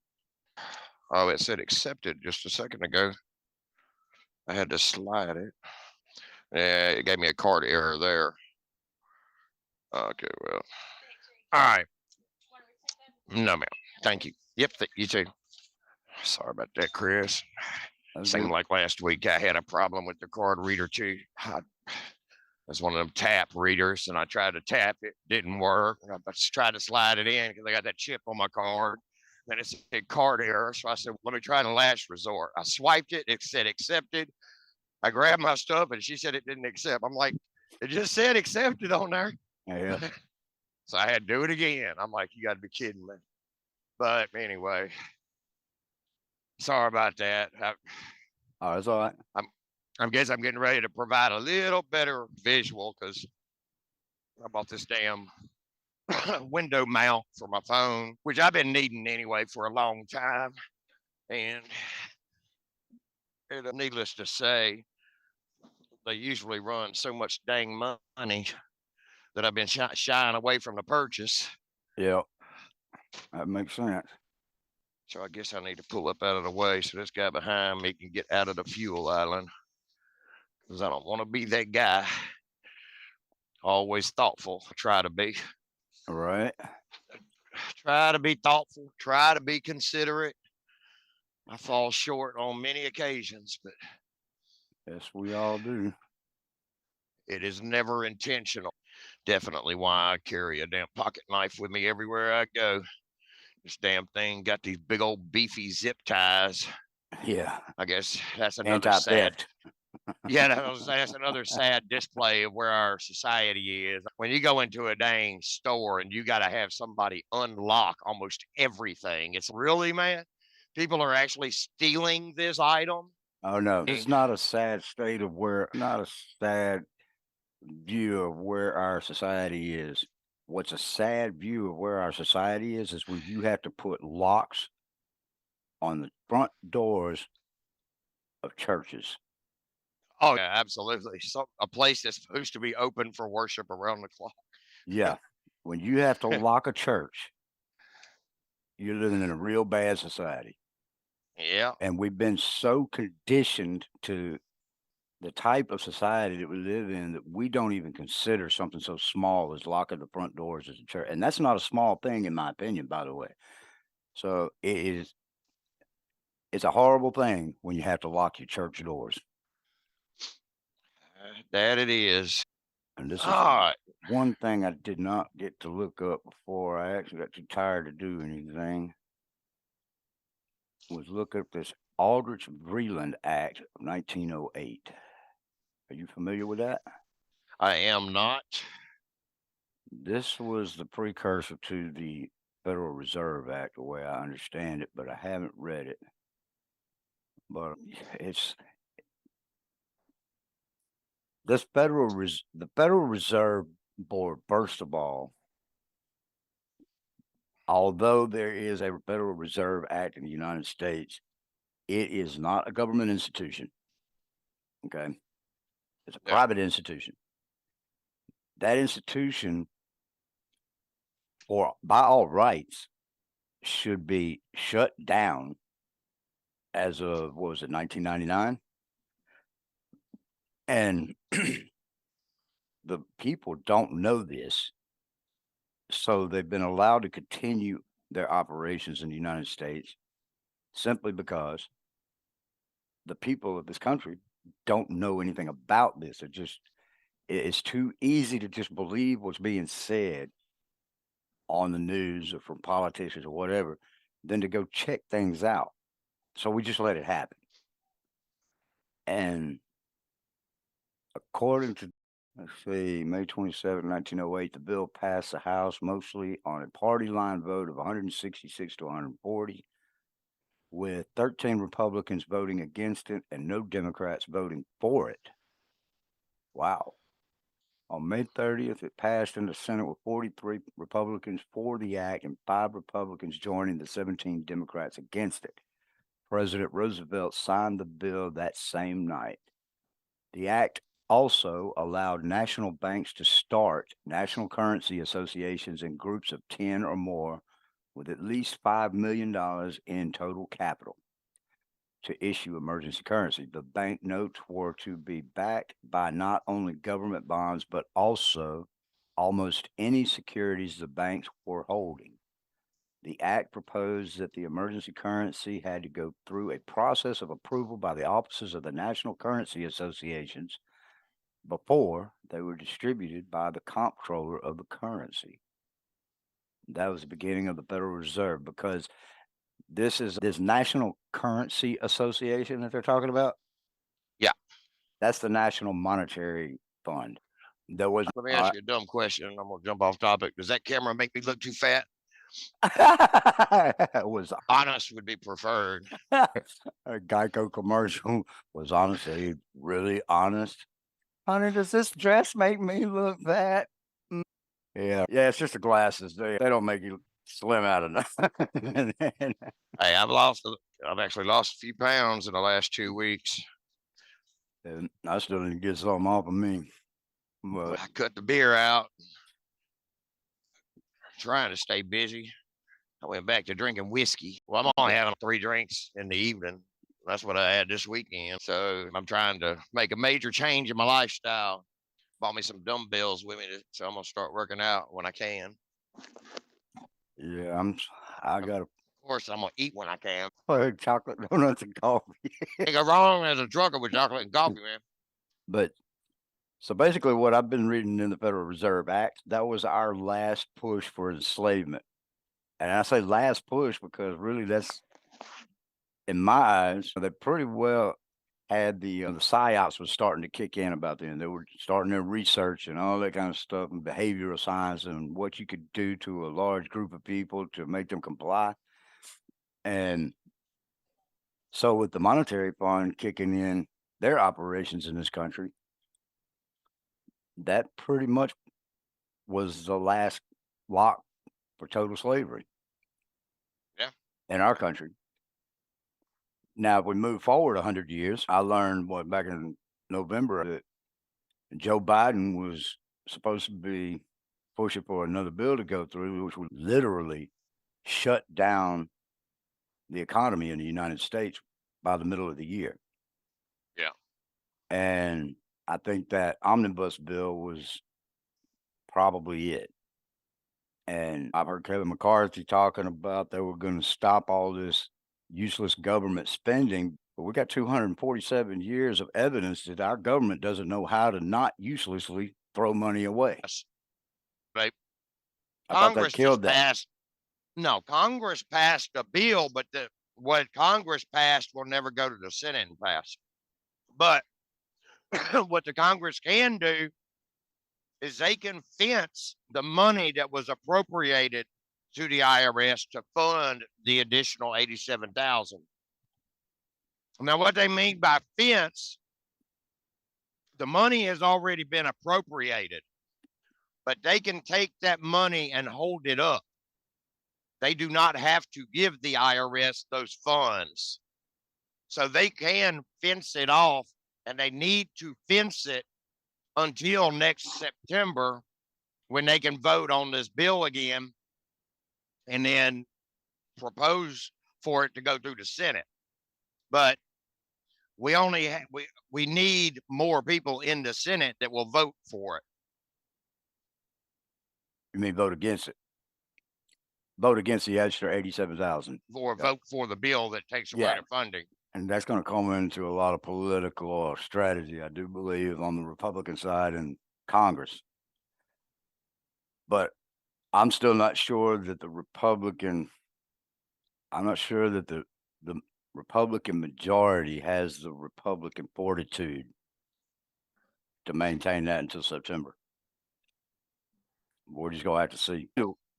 Oh, it said accepted just a second ago. I had to slide it. Yeah, it gave me a card error there. Okay, well. All right. No, ma'am. Thank you. Yep, you too. Sorry about that, Chris. That's Seemed good. like last week I had a problem with the card reader too. That's one of them tap readers, and I tried to tap it, didn't work. I tried to slide it in because I got that chip on my card. Then it said card error, so I said, "Let me try the last resort." I swiped it; it said accepted. I grabbed my stuff, and she said it didn't accept. I'm like, "It just said accepted on there." Yeah. So I had to do it again. I'm like, "You got to be kidding me!" But anyway, sorry about that. Oh, that's all right. I'm I guess I'm getting ready to provide a little better visual because I bought this damn window mount for my phone, which I've been needing anyway for a long time. And needless to say, they usually run so much dang money that I've been shying away from the purchase. Yeah, that makes sense. So I guess I need to pull up out of the way so this guy behind me can get out of the fuel island. because I don't want to be that guy. Always thoughtful. Try to be. Right. Try to be thoughtful. Try to be considerate. I fall short on many occasions, but Yes, we all do. it is never intentional. Definitely why I carry a damn pocket knife with me everywhere I go. This damn thing got these big old beefy zip ties. Yeah. I guess that's another sad. Anti-theft. Yeah, that's another sad display of where our society is. When you go into a dang store and you got to have somebody unlock almost everything, it's really, man, people are actually stealing this item. Oh no, it's not a sad state of where, not a sad view of where our society is. What's a sad view of where our society is when you have to put locks on the front doors of churches. Oh yeah, absolutely. So a place that's supposed to be open for worship around the clock. Yeah. When you have to lock a church, you're living in a real bad society. Yeah. And we've been so conditioned to the type of society that we live in that we don't even consider something so small as locking the front doors as a church. And that's not a small thing, in my opinion, by the way. So it's a horrible thing when you have to lock your church doors. That it is. And this is All right. one thing I did not get to look up before I actually got too tired to do anything. Was look up this Aldrich Vreeland Act of 1908. Are you familiar with that? I am not. This was the precursor to the Federal Reserve Act, the way I understand it, but I haven't read it. But it's the Federal Reserve Board, first of all, although there is a Federal Reserve Act in the United States, it is not a government institution. Okay. It's a Yeah. private institution. That institution, by all rights, should be shut down as of, what was it, 1999? And the people don't know this. So they've been allowed to continue their operations in the United States simply because the people of this country don't know anything about this. It's too easy to just believe what's being said on the news or from politicians or whatever than to go check things out. So we just let it happen. And according to, let's see, May 27, 1908, the bill passed the House mostly on a party line vote of 166 to 140, with 13 Republicans voting against it and no Democrats voting for it. Wow. On May 30th, it passed in the Senate with 43 Republicans for the act and 5 Republicans joining the 17 Democrats against it. President Roosevelt signed the bill that same night. The act also allowed national banks to start national currency associations in groups of 10 or more with at least $5 million in total capital to issue emergency currency. The banknotes were to be backed by not only government bonds, but also almost any securities the banks were holding. The act proposed that the emergency currency had to go through a process of approval by the officers of the National Currency Associations before they were distributed by the comptroller of the currency. That was the beginning of the Federal Reserve, because this National Currency Association that they're talking about. Yeah. That's the National Monetary Fund. There was Let me ask you a dumb question. I'm gonna jump off topic. Does that camera make me look too fat? was Honest would be preferred. a Geico commercial was honestly really honest. Honey, does this dress make me look fat? Yeah, it's just the glasses. They don't make you slim out enough. Hey, I've actually lost a few pounds in the last 2 weeks. And I still need to get something off of me. But I cut the beer out, trying to stay busy. I went back to drinking whiskey. Well, I'm only having 3 drinks in the evening. That's what I had this weekend. So I'm trying to make a major change in my lifestyle. Bought me some dumbbells with me, so I'm gonna start working out when I can. Yeah, I got a Of course, I'm gonna eat when I can. chocolate donuts and coffee. Can't go wrong as a trucker with chocolate and coffee, man. But so basically, what I've been reading in the Federal Reserve Act, that was our last push for enslavement. And I say last push because really that's, in my eyes, they pretty well had the psyops was starting to kick in about then. They were starting their research and all that kind of stuff and behavioral science and what you could do to a large group of people to make them comply. And so with the monetary fund kicking in their operations in this country, that pretty much was the last lock for total slavery Yeah, in our country. Now, if we move forward 100 years, I learned what back in November that Joe Biden was supposed to be pushing for another bill to go through, which would literally shut down the economy in the United States by the middle of the year. yeah. And I think that omnibus bill was probably it. And I've heard Kevin McCarthy talking about they were going to stop all this useless government spending. But we got 247 years of evidence that our government doesn't know how to not uselessly throw money away. Yes. Right. I thought they Congress killed just that. passed. No, Congress passed a bill, but what Congress passed will never go to the Senate and pass. But what the Congress can do is they can fence the money that was appropriated to the IRS to fund the additional 87,000. Now, what they mean by fence, the money has already been appropriated, but they can take that money and hold it up. They do not have to give the IRS those funds. So they can fence it off, and they need to fence it until next September when they can vote on this bill again and then propose for it to go through the Senate. But we only we need more people in the Senate that will vote for it. You mean vote against it? Vote against the extra 87,000. For a vote for the bill that takes away Yeah. the funding. And that's going to come into a lot of political strategy, I do believe, on the Republican side in Congress. But I'm still not sure that I'm not sure that the Republican majority has the Republican fortitude to maintain that until September. We're just gonna have to see.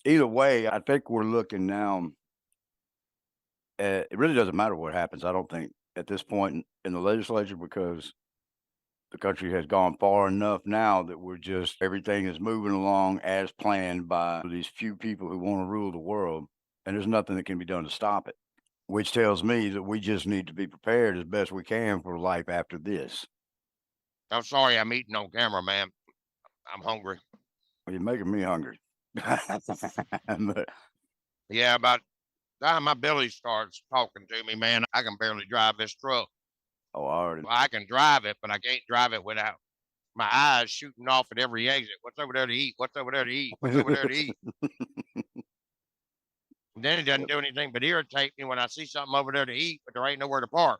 Either way, I think we're looking now. It really doesn't matter what happens. I don't think at this point in the legislature because the country has gone far enough now that everything is moving along as planned by these few people who want to rule the world, and there's nothing that can be done to stop it. Which tells me that we just need to be prepared as best we can for life after this. I'm sorry I'm eating on camera, man. I'm hungry. Well, you're making me hungry. But, Yeah, about the time my belly starts talking to me, man, I can barely drive this truck. oh, I already. Well, I can drive it, but I can't drive it without my eyes shooting off at every exit. What's over there to eat? What's over there to eat? What's over there to eat? And then it doesn't do anything but irritate me when I see something over there to eat, but there ain't nowhere to park.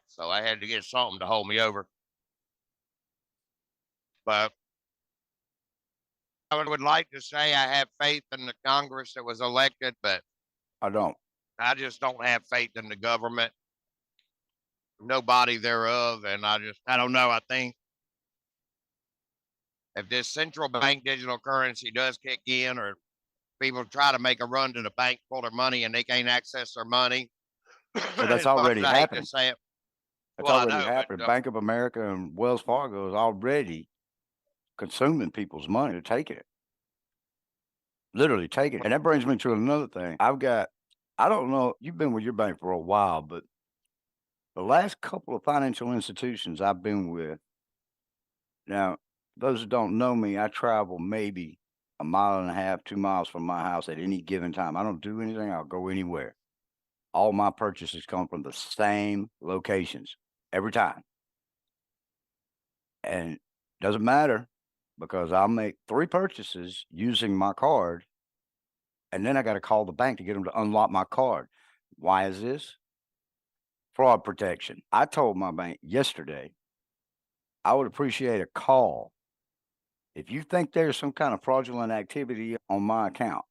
So I had to get something to hold me over. But I would like to say I have faith in the Congress that was elected, but I don't. I just don't have faith in the government, nobody thereof. And I don't know. I think if this central bank digital currency does kick in, or people try to make a run to the bank, pull their money, and they can't access their money, So that's as much already as I hate to happened. say it, That's well, I already know, happened. but Bank of America and Wells Fargo is already consuming people's money. They're taking it, literally taking it. And that brings me to another thing. I don't know, you've been with your bank for a while, but the last couple of financial institutions I've been with, now, those who don't know me, I travel maybe a mile and a half, 2 miles from my house at any given time. I don't do anything, I'll go anywhere. all my purchases come from the same locations every time. And doesn't matter because I'll make 3 purchases using my card, and then I gotta call the bank to get them to unlock my card. Why is this? Fraud protection. I told my bank yesterday, I would appreciate a call. If you think there's some kind of fraudulent activity on my account,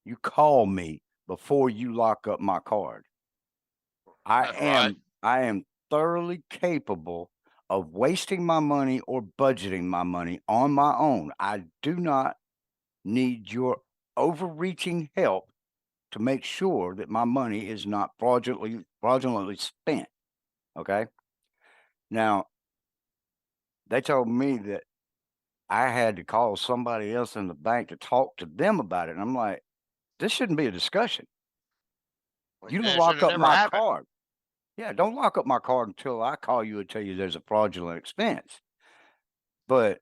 you call me before you lock up my card. I Right. am I am thoroughly capable of wasting my money or budgeting my money on my own. I do not need your overreaching help to make sure that my money is not fraudulently spent. Okay. Now they told me that I had to call somebody else in the bank to talk to them about it. And I'm like, this shouldn't be a discussion. You don't It should lock have up never my happened. card. Yeah, don't lock up my card until I call you and tell you there's a fraudulent expense. But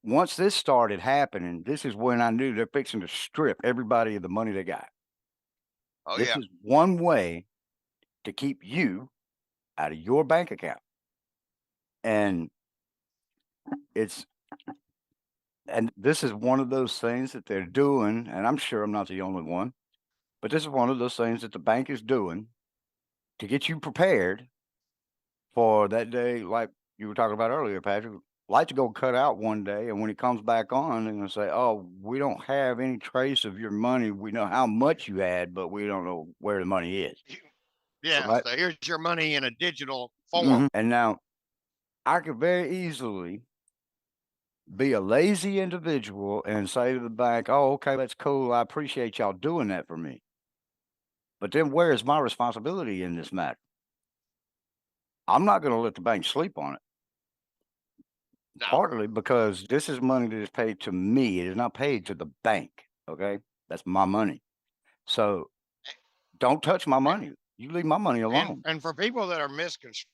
once this started happening, this is when I knew they're fixing to strip everybody of the money they got. Oh This yeah. is one way to keep you out of your bank account. And it's and this is one of those things that they're doing, and I'm sure I'm not the only one, but this is one of those things that the bank is doing to get you prepared for that day, like you were talking about earlier, Patrick. Lights to go cut out one day, and when it comes back on, they're gonna say, "Oh, we don't have any trace of your money. We know how much you had, but we don't know where the money is." Yeah. Right? So here's your money in a digital form. Mhm. And now I could very easily be a lazy individual and say to the bank, "Oh, okay, that's cool. I appreciate y'all doing that for me." But then where is my responsibility in this matter? I'm not going to let the bank sleep on it. No. Partly because this is money that is paid to me. It is not paid to the bank. Okay. That's my money. So don't touch my money. You leave my money alone. And for people that are misconstrued,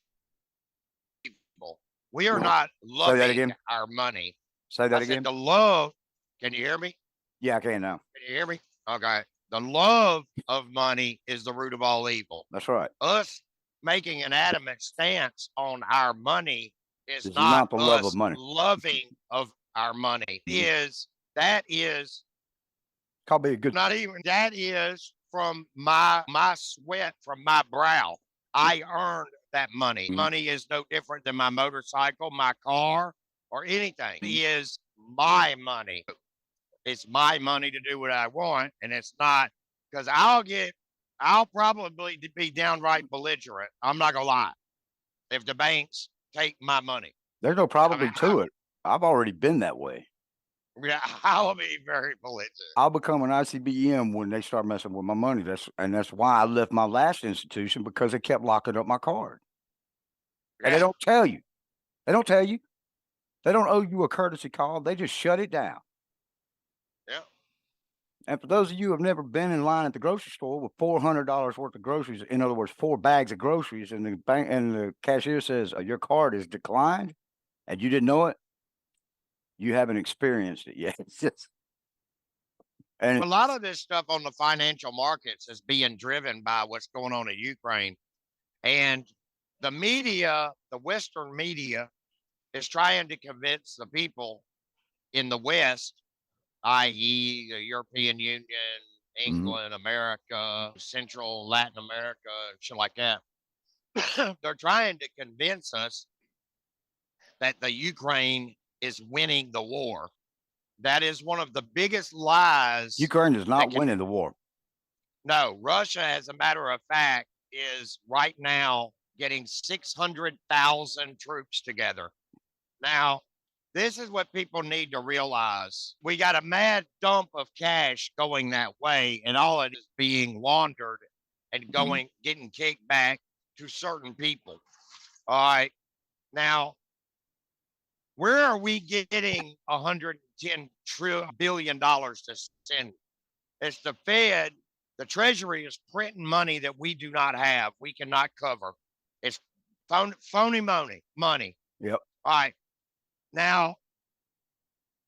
we are not Say that loving again. our money. Say I that said again. the love. Can you hear me? Yeah, I can now. Can you hear me? Okay. The love of money is the root of all evil. That's right. Us making an adamant stance on our money is It's not not the love of us money. loving of our money. Mhm. That is Call me a good. not even that is from my sweat from my brow. I earned that money. Mhm. Money is no different than my motorcycle, my car, or anything. It is my money. It's my money to do what I want, and it's not because I'll probably be downright belligerent. I'm not gonna lie. If the banks take my money, There's no I mean, probably to it. I've already been that way. yeah, I'll be very belligerent. I'll become an ICBM when they start messing with my money. That's why I left my last institution because they kept locking up my card. And they Yeah, don't tell you. They don't tell you. They don't owe you a courtesy call. They just shut it down. yeah. And for those of you who have never been in line at the grocery store with $400 worth of groceries, in other words, 4 bags of groceries, and the bank and the cashier says your card is declined, and you didn't know it, you haven't experienced it yet. It's just, and A lot of this stuff on the financial markets is being driven by what's going on in Ukraine, and the media, the Western media, is trying to convince the people in the West, i.e., the European Union, Mhm. England, America, Central Latin America, shit like that. They're trying to convince us that the Ukraine is winning the war. That is one of the biggest lies Ukraine is that not can. winning the war. No, Russia, as a matter of fact, is right now getting 600,000 troops together. Now, this is what people need to realize. We got a mad dump of cash going that way, and all it is being laundered and getting kicked back to certain people. All right. Now, where are we getting $110 billion to send? It's the Fed. The Treasury is printing money that we do not have. We cannot cover. It's phony money. Yep. All right. Now,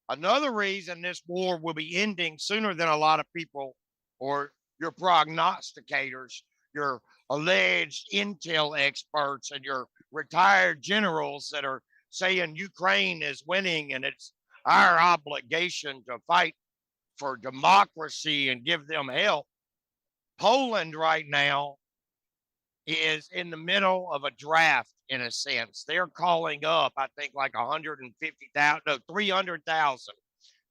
another reason this war will be ending sooner than a lot of people or your prognosticators, your alleged intel experts, and your retired generals that are saying Ukraine is winning and it's our obligation to fight for democracy and give them help. Poland right now is in the middle of a draft in a sense. They're calling up, I think, like 150,000, no, 300,000.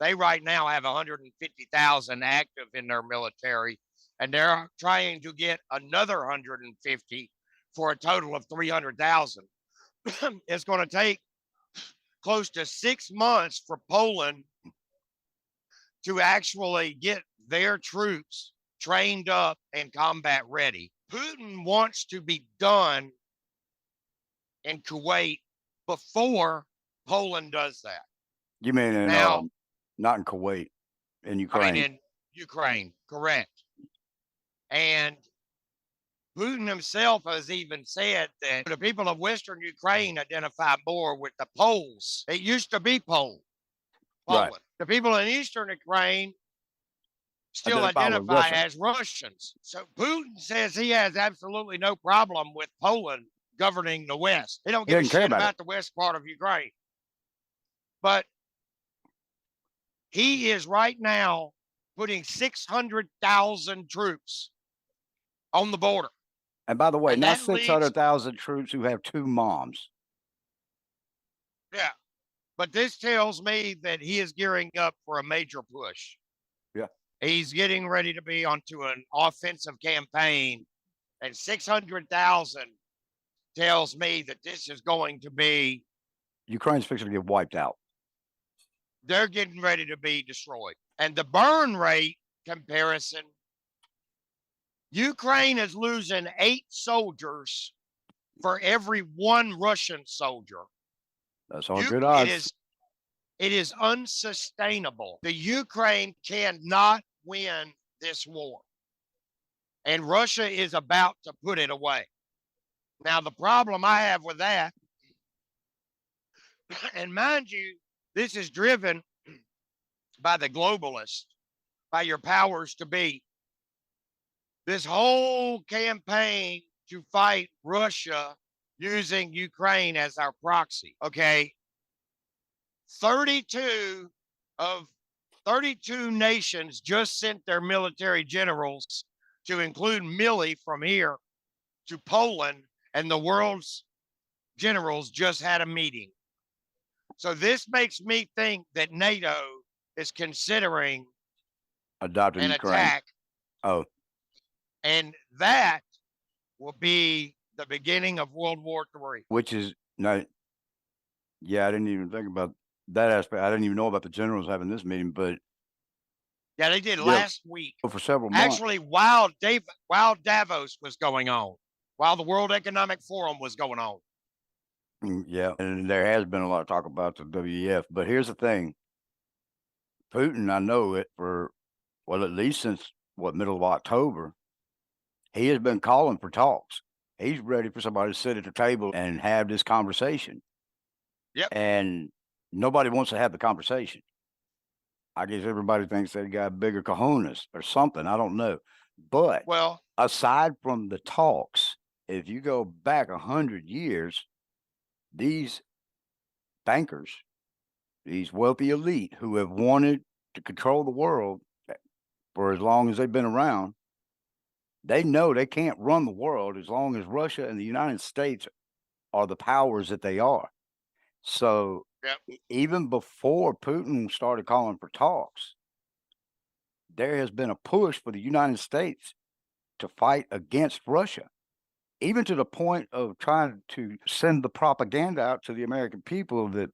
They right now have 150,000 active in their military, and they're trying to get another 150 for a total of 300,000. It's going to take close to 6 months for Poland to actually get their troops trained up and combat ready. Putin wants to be done in Kuwait before Poland does that. You mean in Now, not in Kuwait, in I Ukraine? mean, in Ukraine, correct. And Putin himself has even said that the people of Western Ukraine identify more with the Poles. It used to be Poland. Right. The people in Eastern Ukraine still identify as Russians. So Putin says he has absolutely no problem with Poland governing the West. They don't give a shit about the west part of Ukraine. But he is right now putting 600,000 troops on the border. And by the way, not 600,000 troops who have 2 moms. Yeah. But this tells me that he is gearing up for a major push. Yeah. He's getting ready to be onto an offensive campaign, and 600,000 tells me that this is going to be. Ukraine's fixing to get wiped out. They're getting ready to be destroyed. And the burn rate comparison, Ukraine is losing 8 soldiers for every 1 Russian soldier. That's all good odds. It is unsustainable. The Ukraine cannot win this war. And Russia is about to put it away. Now, the problem I have with that, and mind you, this is driven by the globalists, by your powers to be. This whole campaign to fight Russia using Ukraine as our proxy, okay? 32 nations just sent their military generals, to include Milley from here, to Poland, and the world's generals just had a meeting. So this makes me think that NATO is considering adopting an Ukraine. Attack. Oh. And that will be the beginning of World War III. Which is, no, yeah, I didn't even think about that aspect. I didn't even know about the generals having this meeting, but. Yeah, they did last week. For several months. Actually, while Davos was going on, while the World Economic Forum was going on. Yeah, and there has been a lot of talk about the WEF, but here's the thing. Putin, I know it for, well, at least since, middle of October, he has been calling for talks. He's ready for somebody to sit at the table and have this conversation. Yep. And nobody wants to have the conversation. I guess everybody thinks they got bigger cojones or something. I don't know. But aside from the talks, if you go back 100 years, these bankers, these wealthy elite who have wanted to control the world for as long as they've been around, they know they can't run the world as long as Russia and the United States are the powers that they are. So even before Putin started calling for talks, there has been a push for the United States to fight against Russia, even to the point of trying to send the propaganda out to the American people that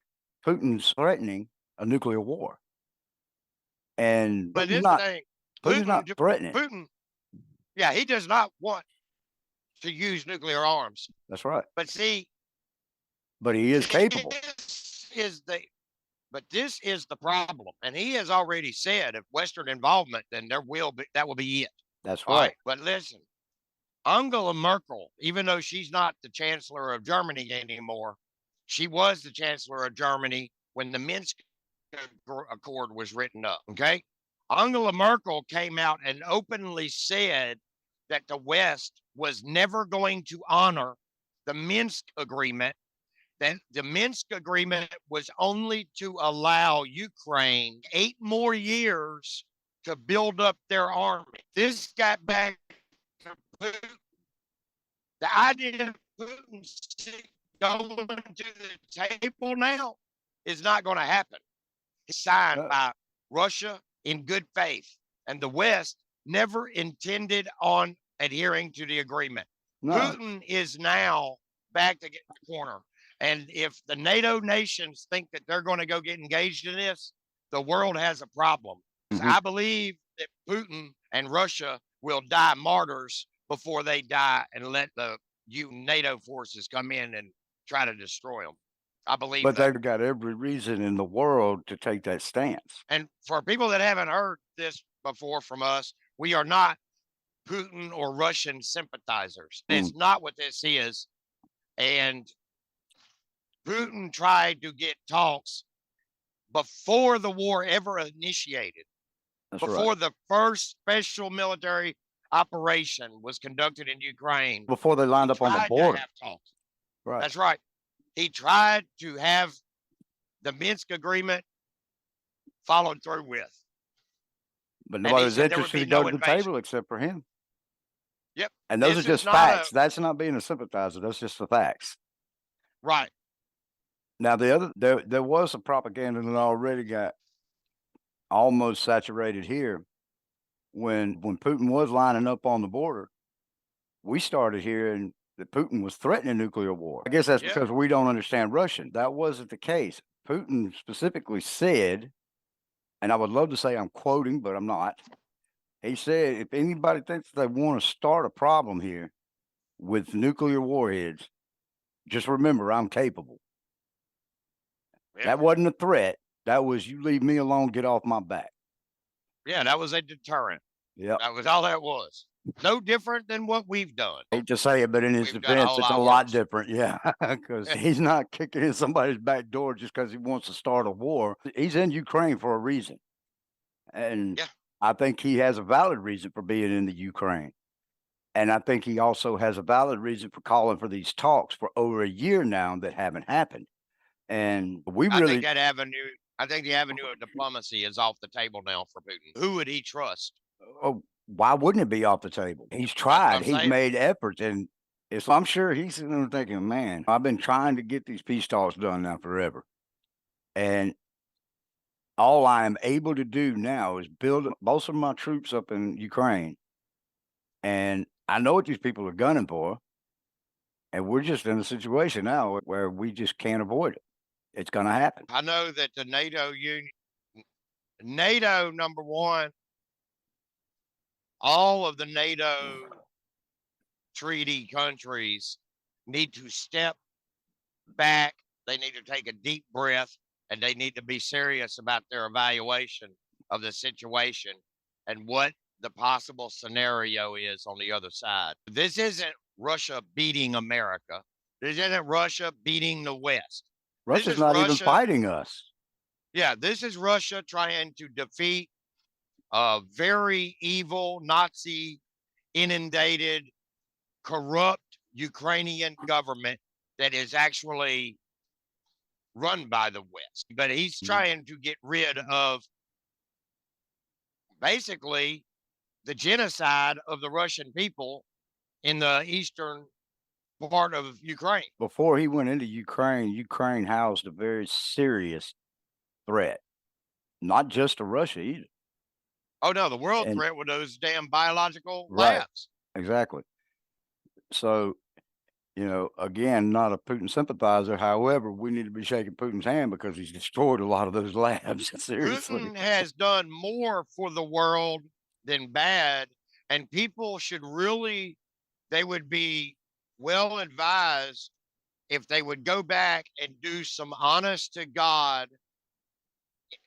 Putin's threatening a nuclear war. And Putin's not threatening. Putin, yeah, he does not want to use nuclear arms. That's right. But see, but he is capable. This is the problem, and he has already said if Western involvement, then that will be it. That's right. But listen, Angela Merkel, even though she's not the Chancellor of Germany anymore, she was the Chancellor of Germany when the Minsk Accord was written up. Okay, Angela Merkel came out and openly said that the West was never going to honor the Minsk agreement, that the Minsk agreement was only to allow Ukraine 8 more years to build up their army. This got back to Putin. The idea of Putin going to the table now is not going to happen. It's signed by Russia in good faith, and the West never intended on adhering to the agreement. No. Putin is now back to get the corner. And if the NATO nations think that they're going to go get engaged in this, the world has a problem. Mhm. I believe that Putin and Russia will die martyrs before they die and let the NATO forces come in and try to destroy them. I believe But that. they've got every reason in the world to take that stance. And for people that haven't heard this before from us, we are not Putin or Russian sympathizers. It's not what this is. And Putin tried to get talks before the war ever initiated, That's before right. the first special military operation was conducted in Ukraine. Before they lined up on the Tried to border. have talks. Right. That's right. He tried to have the Minsk agreement followed through with. But And nobody he was said there would interested be to go no to the invasion. table except for him. Yep. And those This are is just not facts. a- That's not being a sympathizer. That's just the facts. Right. Now there was a propaganda that already got almost saturated here when Putin was lining up on the border. We started hearing that Putin was threatening nuclear war. I guess that's Yep. because we don't understand Russian. That wasn't the case. Putin specifically said, and I would love to say I'm quoting, but I'm not. He said, if anybody thinks they want to start a problem here with nuclear warheads, just remember I'm capable. Yep. That wasn't a threat. That was, you leave me alone, get off my back. Yeah, that was a deterrent. Yep. That was all that was. No different than what we've done. Hate to say it, but in his We've done a defense, whole it's a lot lot worse. different. Yeah, because he's not kicking in somebody's back door just because he wants to start a war. He's in Ukraine for a reason. And Yeah. I think he has a valid reason for being in the Ukraine. And I think he also has a valid reason for calling for these talks for over a year now that haven't happened. And we I really, think that avenue, I think the avenue of diplomacy is off the table now for Putin. Who would he trust? oh, why wouldn't it be off the table? He's That's what tried, I'm he's saying. made efforts, and I'm sure he's sitting there thinking, man, I've been trying to get these peace talks done now forever. And all I am able to do now is build most of my troops up in Ukraine. And I know what these people are gunning for. And we're just in a situation now where we just can't avoid it. It's going to happen. I know that the NATO union, NATO number one, all of the NATO treaty countries need to step back. They need to take a deep breath and they need to be serious about their evaluation of the situation and what the possible scenario is on the other side. This isn't Russia beating America. This isn't Russia beating the West. Russia's not even fighting us. Yeah, this is Russia trying to defeat a very evil, Nazi inundated, corrupt Ukrainian government that is actually run by the West. But he's trying to get rid of basically the genocide of the Russian people in the eastern part of Ukraine. Before he went into Ukraine, Ukraine housed a very serious threat, not just to Russia either. Oh no, the world threat with those damn biological labs. Exactly. So, again, not a Putin sympathizer. However, we need to be shaking Putin's hand because he's destroyed a lot of those labs. Seriously. Putin has done more for the world than bad, and people should really, they would be well advised if they would go back and do some honest to God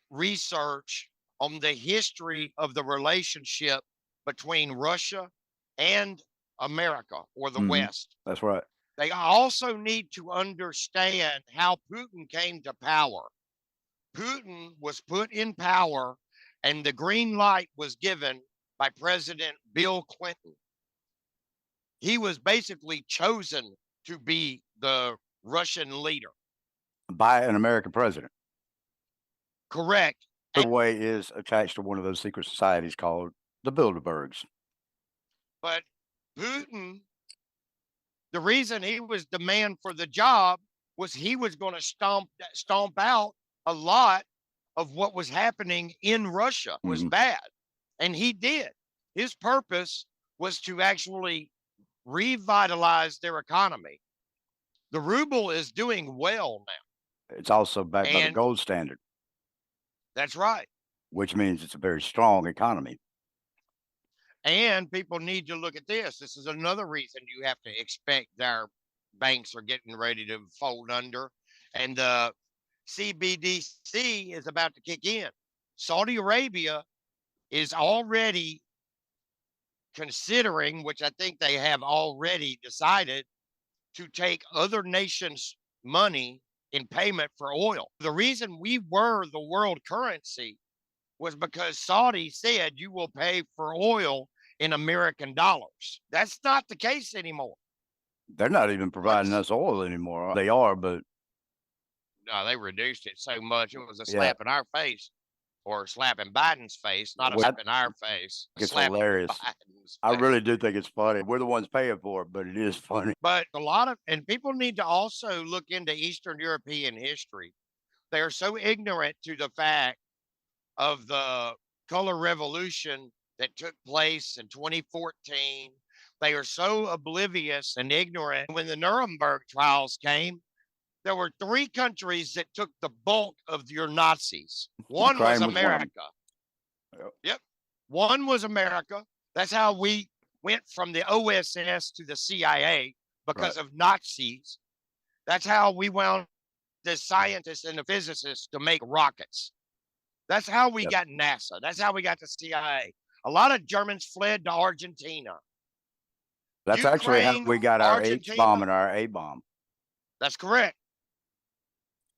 research on the history of the relationship between Russia and America or the West. That's right. They also need to understand how Putin came to power. Putin was put in power and the green light was given by President Bill Clinton. He was basically chosen to be the Russian leader. By an American president. Correct. The way is attached to one of those secret societies called the Bilderbergs. But Putin, the reason he was the man for the job was he was going to stomp out a lot of what was happening in Russia was bad. And he did. His purpose was to actually revitalize their economy. The ruble is doing well now. It's also backed by the gold standard. That's right. Which means it's a very strong economy. And people need to look at this. This is another reason you have to expect our banks are getting ready to fold under. And the CBDC is about to kick in. Saudi Arabia is already considering, which I think they have already decided, to take other nations' money in payment for oil. The reason we were the world currency was because Saudi said you will pay for oil in American dollars. That's not the case anymore. They're not even providing us oil anymore. They are, but no, they reduced it so much. It was a slap in our face, or slapping Biden's face, not a slap in our face. It's hilarious. I really do think it's funny. We're the ones paying for it, but it is funny. But and people need to also look into Eastern European history. They are so ignorant to the fact of the color revolution that took place in 2014. They are so oblivious and ignorant. When the Nuremberg trials came, there were 3 countries that took the bulk of your Nazis. One was America. Yep. One was America. That's how we went from the OSS to the CIA because of Nazis. That's how we wound the scientists and the physicists to make rockets. That's how we got NASA. That's how we got the CIA. A lot of Germans fled to Argentina. That's actually how we got our H-bomb and our A-bomb. That's correct.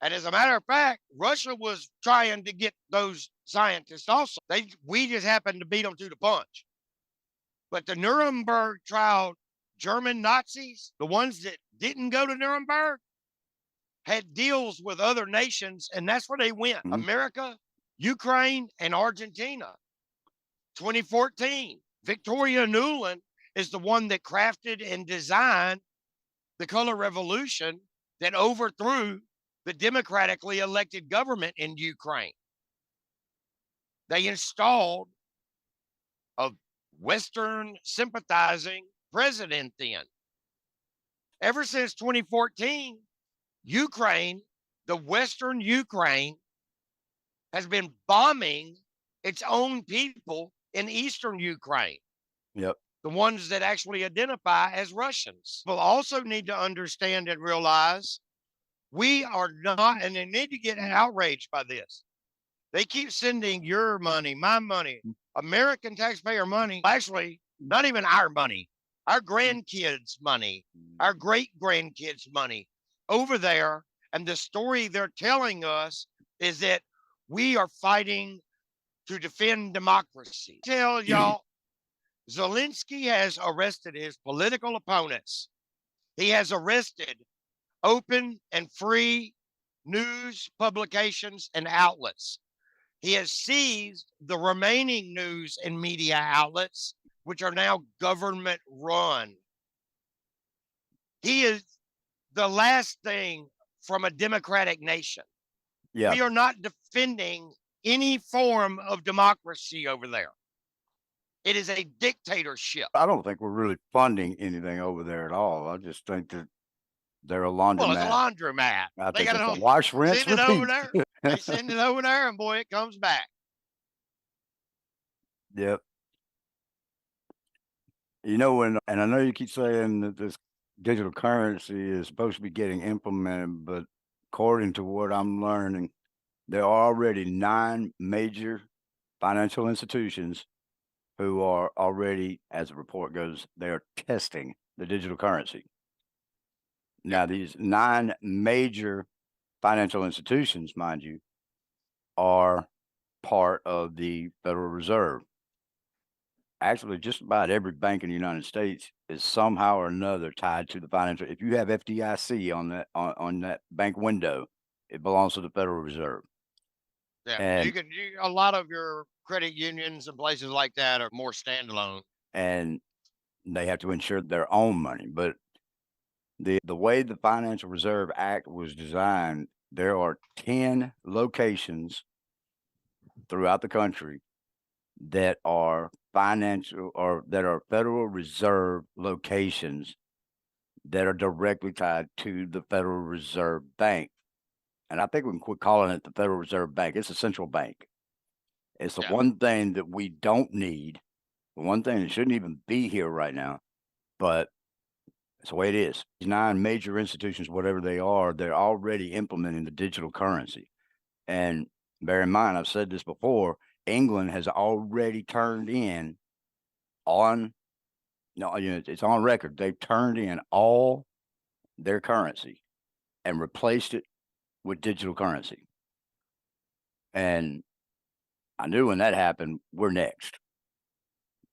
And as a matter of fact, Russia was trying to get those scientists also. We just happened to beat them to the punch. But the Nuremberg trial German Nazis, the ones that didn't go to Nuremberg, had deals with other nations, and that's where they went. America, Ukraine, and Argentina. 2014, Victoria Nuland is the one that crafted and designed the color revolution that overthrew the democratically elected government in Ukraine. They installed a Western sympathizing president then. Ever since 2014, Ukraine, the Western Ukraine, has been bombing its own people in Eastern Ukraine. Yep. The ones that actually identify as Russians. People also need to understand and realize we are not, and they need to get outraged by this. They keep sending your money, my money, American taxpayer money, actually, not even our money, our grandkids' money, our great-grandkids' money over there. And the story they're telling us is that we are fighting to defend democracy. Tell y'all, Zelensky has arrested his political opponents. He has arrested open and free news publications and outlets. He has seized the remaining news and media outlets, which are now government run. He is the last thing from a democratic nation. Yeah. We are not defending any form of democracy over there. It is a dictatorship. I don't think we're really funding anything over there at all. I just think that they're a laundromat. Well, it's a laundromat. I think it's a wash, rinse, send it over repeat. there. They send it over there, and boy, it comes back. Yep. You know, and I know you keep saying that this digital currency is supposed to be getting implemented, but according to what I'm learning, there are already 9 major financial institutions who are already, as the report goes, they are testing the digital currency. Now, these 9 major financial institutions, mind you, are part of the Federal Reserve. Actually, just about every bank in the United States is somehow or another tied to the financial. If you have FDIC on that bank window, it belongs to the Federal Reserve. Yeah, And a lot of your credit unions and places like that are more standalone. and they have to insure their own money. But the way the Financial Reserve Act was designed, there are 10 locations throughout the country that are financial or that are Federal Reserve locations that are directly tied to the Federal Reserve Bank. And I think we can quit calling it the Federal Reserve Bank. It's a central bank. It's the Yeah. one thing that we don't need, the one thing that shouldn't even be here right now, but it's the way it is. These 9 major institutions, whatever they are, they're already implementing the digital currency. And bear in mind, I've said this before, England has already turned in on no, it's on record. They've turned in all their currency and replaced it with digital currency. And I knew when that happened, we're next.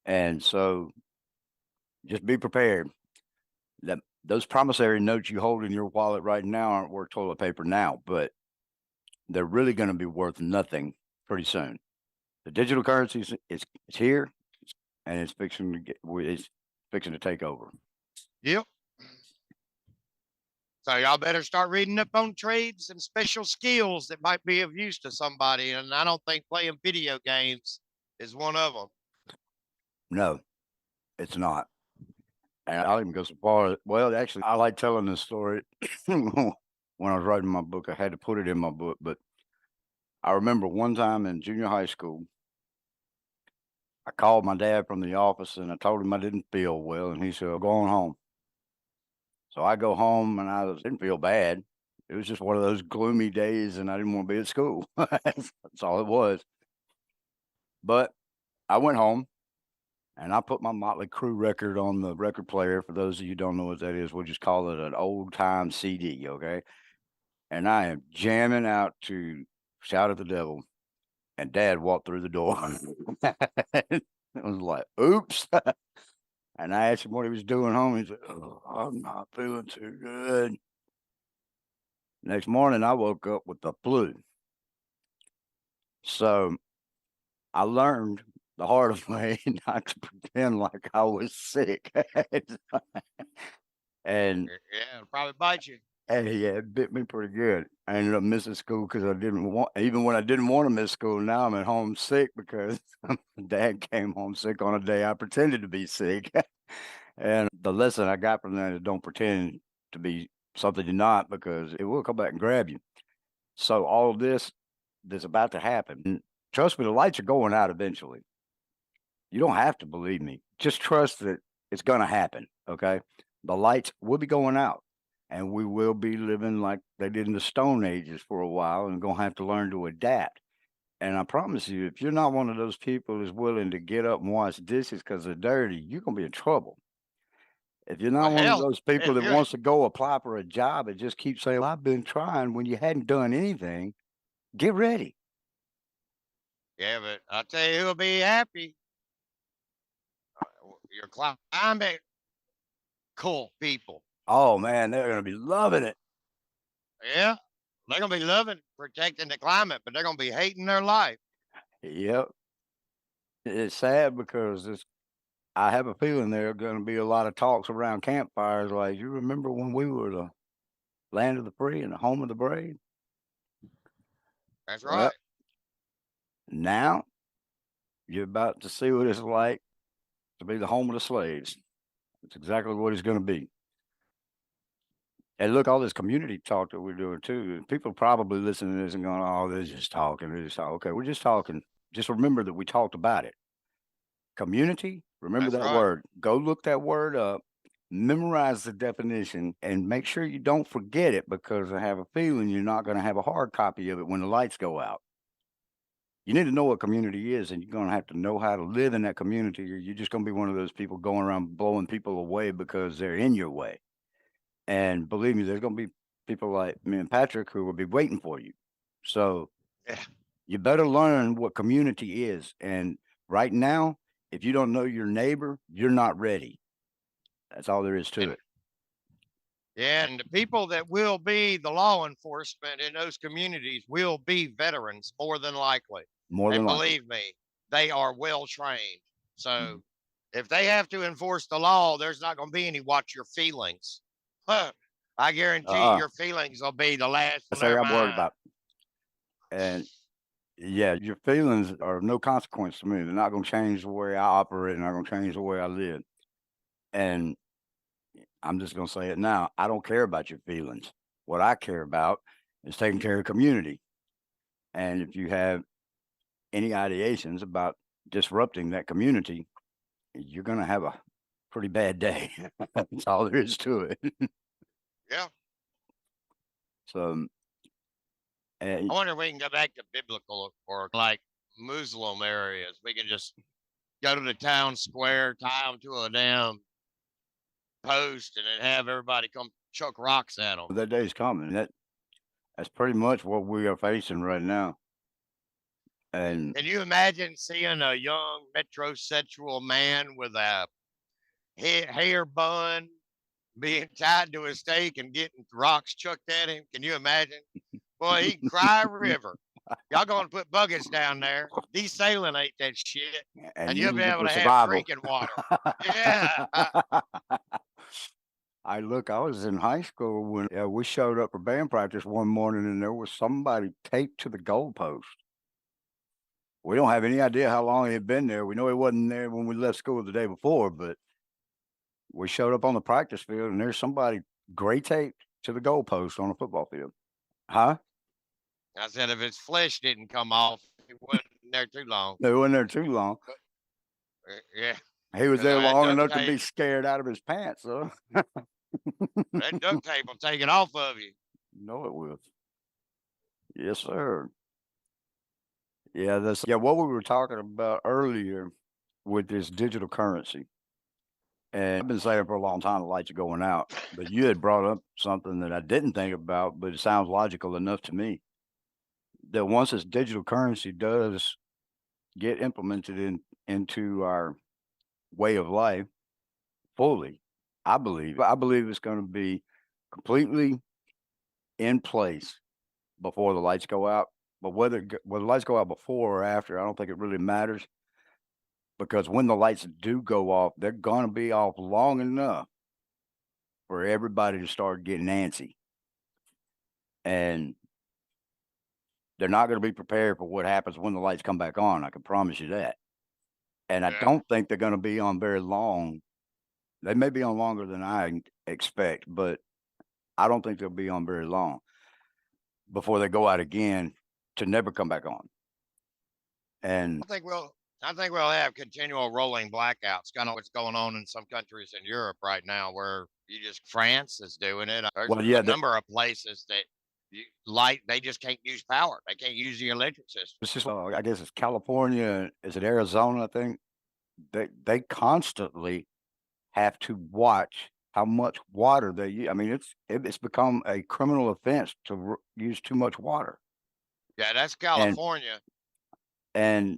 And so just be prepared that those promissory notes you hold in your wallet right now aren't worth toilet paper now, but they're really going to be worth nothing pretty soon. The digital currency it's here and it's fixing to take over. Yep. So y'all better start reading up on trades and special skills that might be of use to somebody. And I don't think playing video games is one of them. No, it's not. And I'll even go so far. Well, actually, I like telling this story. When I was writing my book, I had to put it in my book. But I remember one time in junior high school, I called my dad from the office and I told him I didn't feel well, and he said, "I'm going home." So I go home and didn't feel bad. It was just one of those gloomy days, and I didn't want to be at school. That's all it was. But I went home and I put my Motley Crue record on the record player. For those of you who don't know what that is, we'll just call it an old time CD, okay? And I am jamming out to "Shout at the Devil," and Dad walked through the door. I was like, "Oops." And I asked him what he was doing home. He said, "Oh, I'm not feeling too good." Next morning, I woke up with the flu. So I learned the hard way not to pretend like I was sick. And Yeah, it'll probably bite you. hey, yeah, it bit me pretty good. I ended up missing school because I didn't want, even when I didn't want to miss school. Now I'm at home sick because Dad came home sick on a day I pretended to be sick. And the lesson I got from that is don't pretend to be something you're not, because it will come back and grab you. So all of this that's about to happen, trust me, the lights are going out eventually. You don't have to believe me. Just trust that it's going to happen. Okay. The lights will be going out, and we will be living like they did in the Stone Ages for a while, and going to have to learn to adapt. And I promise you, if you're not one of those people that's willing to get up and wash dishes because they're dirty, you're going to be in trouble. If you're Well, not one of hell, those people if that you're, wants to go apply for a job and just keep saying, "Well, I've been trying," when you hadn't done anything, get ready. yeah, but I'll tell you who'll be happy. Your climate cool people. Oh man, they're going to be loving it. Yeah, they're gonna be loving protecting the climate, but they're gonna be hating their life. Yep. It's sad because I have a feeling there are going to be a lot of talks around campfires like, "You remember when we were the land of the free and the home of the brave?" That's Well, right. now you're about to see what it's like to be the home of the slaves. It's exactly what it's going to be. And look, all this community talk that we're doing too, people probably listening to this and going, "Oh, they're just talking. They're just talking." Okay, we're just talking. Just remember that we talked about it. Community, remember That's that right. word. Go look that word up, memorize the definition, and make sure you don't forget it, because I have a feeling you're not going to have a hard copy of it when the lights go out. You need to know what community is, and you're going to have to know how to live in that community, or you're just going to be one of those people going around blowing people away because they're in your way. And believe me, there's going to be people like me and Patrick who will be waiting for you. So Yeah. You better learn what community is. And right now, if you don't know your neighbor, you're not ready. That's all there is to And it. yeah, and the people that will be the law enforcement in those communities will be veterans more than likely. More than And likely. believe me, they are well trained. Mhm. So if they have to enforce the law, there's not going to be any watch your feelings. Huh. I guarantee Uh-uh. your feelings will be the last on That's their all I'm worried mind. about. And yeah, your feelings are of no consequence to me. They're not going to change the way I operate. They're not going to change the way I live. And I'm just going to say it now. I don't care about your feelings. What I care about is taking care of community. And if you have any ideations about disrupting that community, you're going to have a pretty bad day. That's all there is to it. Yeah. So, I and wonder if we can go back to biblical or like Muslim areas. We can just go to the town square, tie them to a damn post, and then have everybody come chuck rocks at them. that day's coming. That's pretty much what we are facing right now. And Can you imagine seeing a young metrosexual man with a hair bun being tied to a stake and getting rocks chucked at him? Can you imagine? Boy, he can cry a river. Y'all gonna put buckets down there, desalinate that shit, and and you'll use be it able for to have survival. drinking water. Yeah. I was in high school when we showed up for band practice one morning and there was somebody taped to the goalpost. We don't have any idea how long he had been there. We know he wasn't there when we left school the day before, but we showed up on the practice field and there's somebody gray taped to the goalpost on a football field. Huh? I said if his flesh didn't come off, he wasn't there too long. They wasn't there too long. But, yeah, He was because there I had long duct enough to tape. be scared out of his pants, so That duct tape will take it off of you. no, it will. Yes, sir. Yeah, what we were talking about earlier with this digital currency. And I've been saying for a long time the lights are going out. But you had brought up something that I didn't think about, but it sounds logical enough to me. That once this digital currency does get implemented into our way of life fully, I believe it's going to be completely in place before the lights go out. But whether the lights go out before or after, I don't think it really matters because when the lights do go off, they're going to be off long enough for everybody to start getting antsy, and they're not going to be prepared for what happens when the lights come back on. I can promise you that. And I Yeah. don't think they're going to be on very long. They may be on longer than I expect, but I don't think they'll be on very long before they go out again to never come back on. And I think we'll. I think we'll have continual rolling blackouts, kind of what's going on in some countries in Europe right now, where you just France is doing it. There's well, a yeah, number of places that light they just can't use power. They can't use the electric system. it's just I guess it's California. Is it Arizona? I think they constantly have to watch how much water they use. I mean, it's become a criminal offense to use too much water, Yeah, that's and California.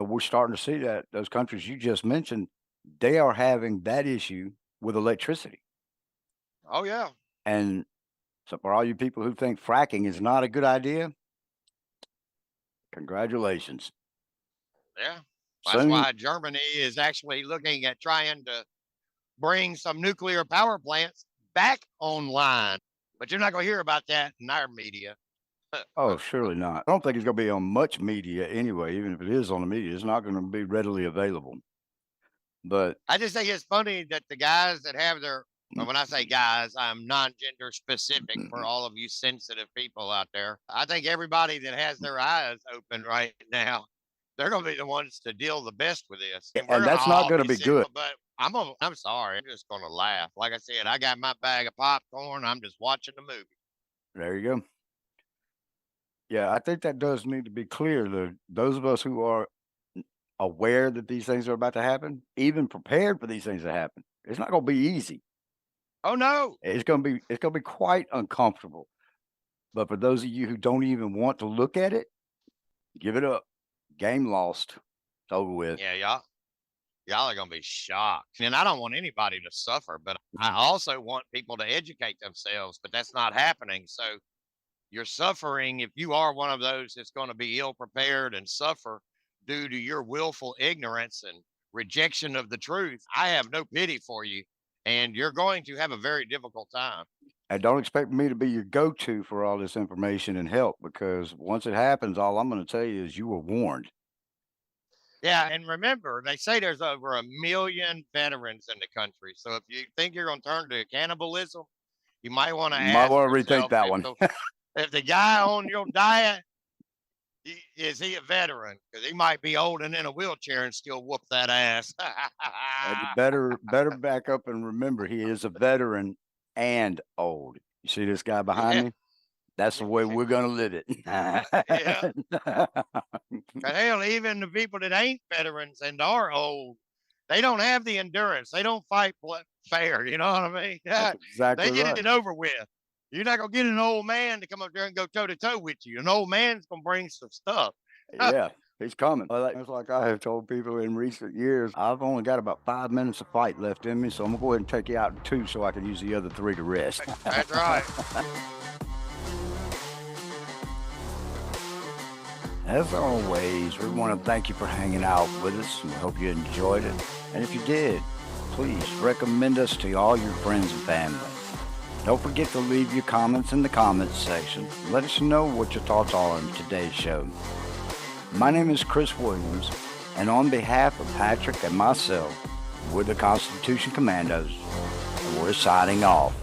we're starting to see that those countries you just mentioned, they are having that issue with electricity. Oh yeah, And so, for all you people who think fracking is not a good idea, congratulations. yeah. That's Soon, why Germany is actually looking at trying to bring some nuclear power plants back online. But you're not going to hear about that in our media. oh, surely not. I don't think it's going to be on much media anyway. Even if it is on the media, it's not going to be readily available. But I just think it's funny that the guys that have their, and when I say guys, I'm non gender specific for all of you sensitive people out there. I think everybody that has their eyes open right now, they're going to be the ones to deal the best with this. And we're and going to that's not all going to be be sick, good. but I'm sorry. I'm just going to laugh. Like I said, I got my bag of popcorn. I'm just watching the movie. There you go. Yeah, I think that does need to be clear. Those of us who are aware that these things are about to happen, even prepared for these things to happen, it's not going to be easy. Oh, no. It's going to be quite uncomfortable. But for those of you who don't even want to look at it, give it up. Game lost. It's over with. Yeah, y'all are gonna be shocked. And I don't want anybody to suffer, but I also want people to educate themselves, but that's not happening. So you're suffering if you are one of those that's going to be ill prepared and suffer due to your willful ignorance and rejection of the truth. I have no pity for you, and you're going to have a very difficult time. And don't expect me to be your go-to for all this information and help, because once it happens, all I'm going to tell you is you were warned. Yeah, and remember, they say there's over 1 million veterans in the country. So if you think you're going to turn to cannibalism, you might want to Might ask want to rethink yourself that if one. the guy on your diet is he a veteran? Because he might be old and in a wheelchair and still whoop that ass. And you better back up and remember he is a veteran and old. You see this guy behind Yeah, me? That's the way we're gonna live it. yeah. But hell, even the people that ain't veterans and are old, they don't have the endurance. They don't fight fair. You know what I mean? That's They exactly get right. it over with. You're not gonna get an old man to come up there and go toe to toe with you. An old man's gonna bring some stuff. Yeah, he's coming. It's like I have told people in recent years, I've only got about 5 minutes of fight left in me, so I'm gonna go ahead and take you out in two so I can use the other three to rest. That's right. As always, we want to thank you for hanging out with us. We hope you enjoyed it. And if you did, please recommend us to all your friends and family. Don't forget to leave your comments in the comments section. Let us know what your thoughts are on today's show. My name is Chris Williams, and on behalf of Patrick and myself, we're the Constitution Commandos, and we're signing off.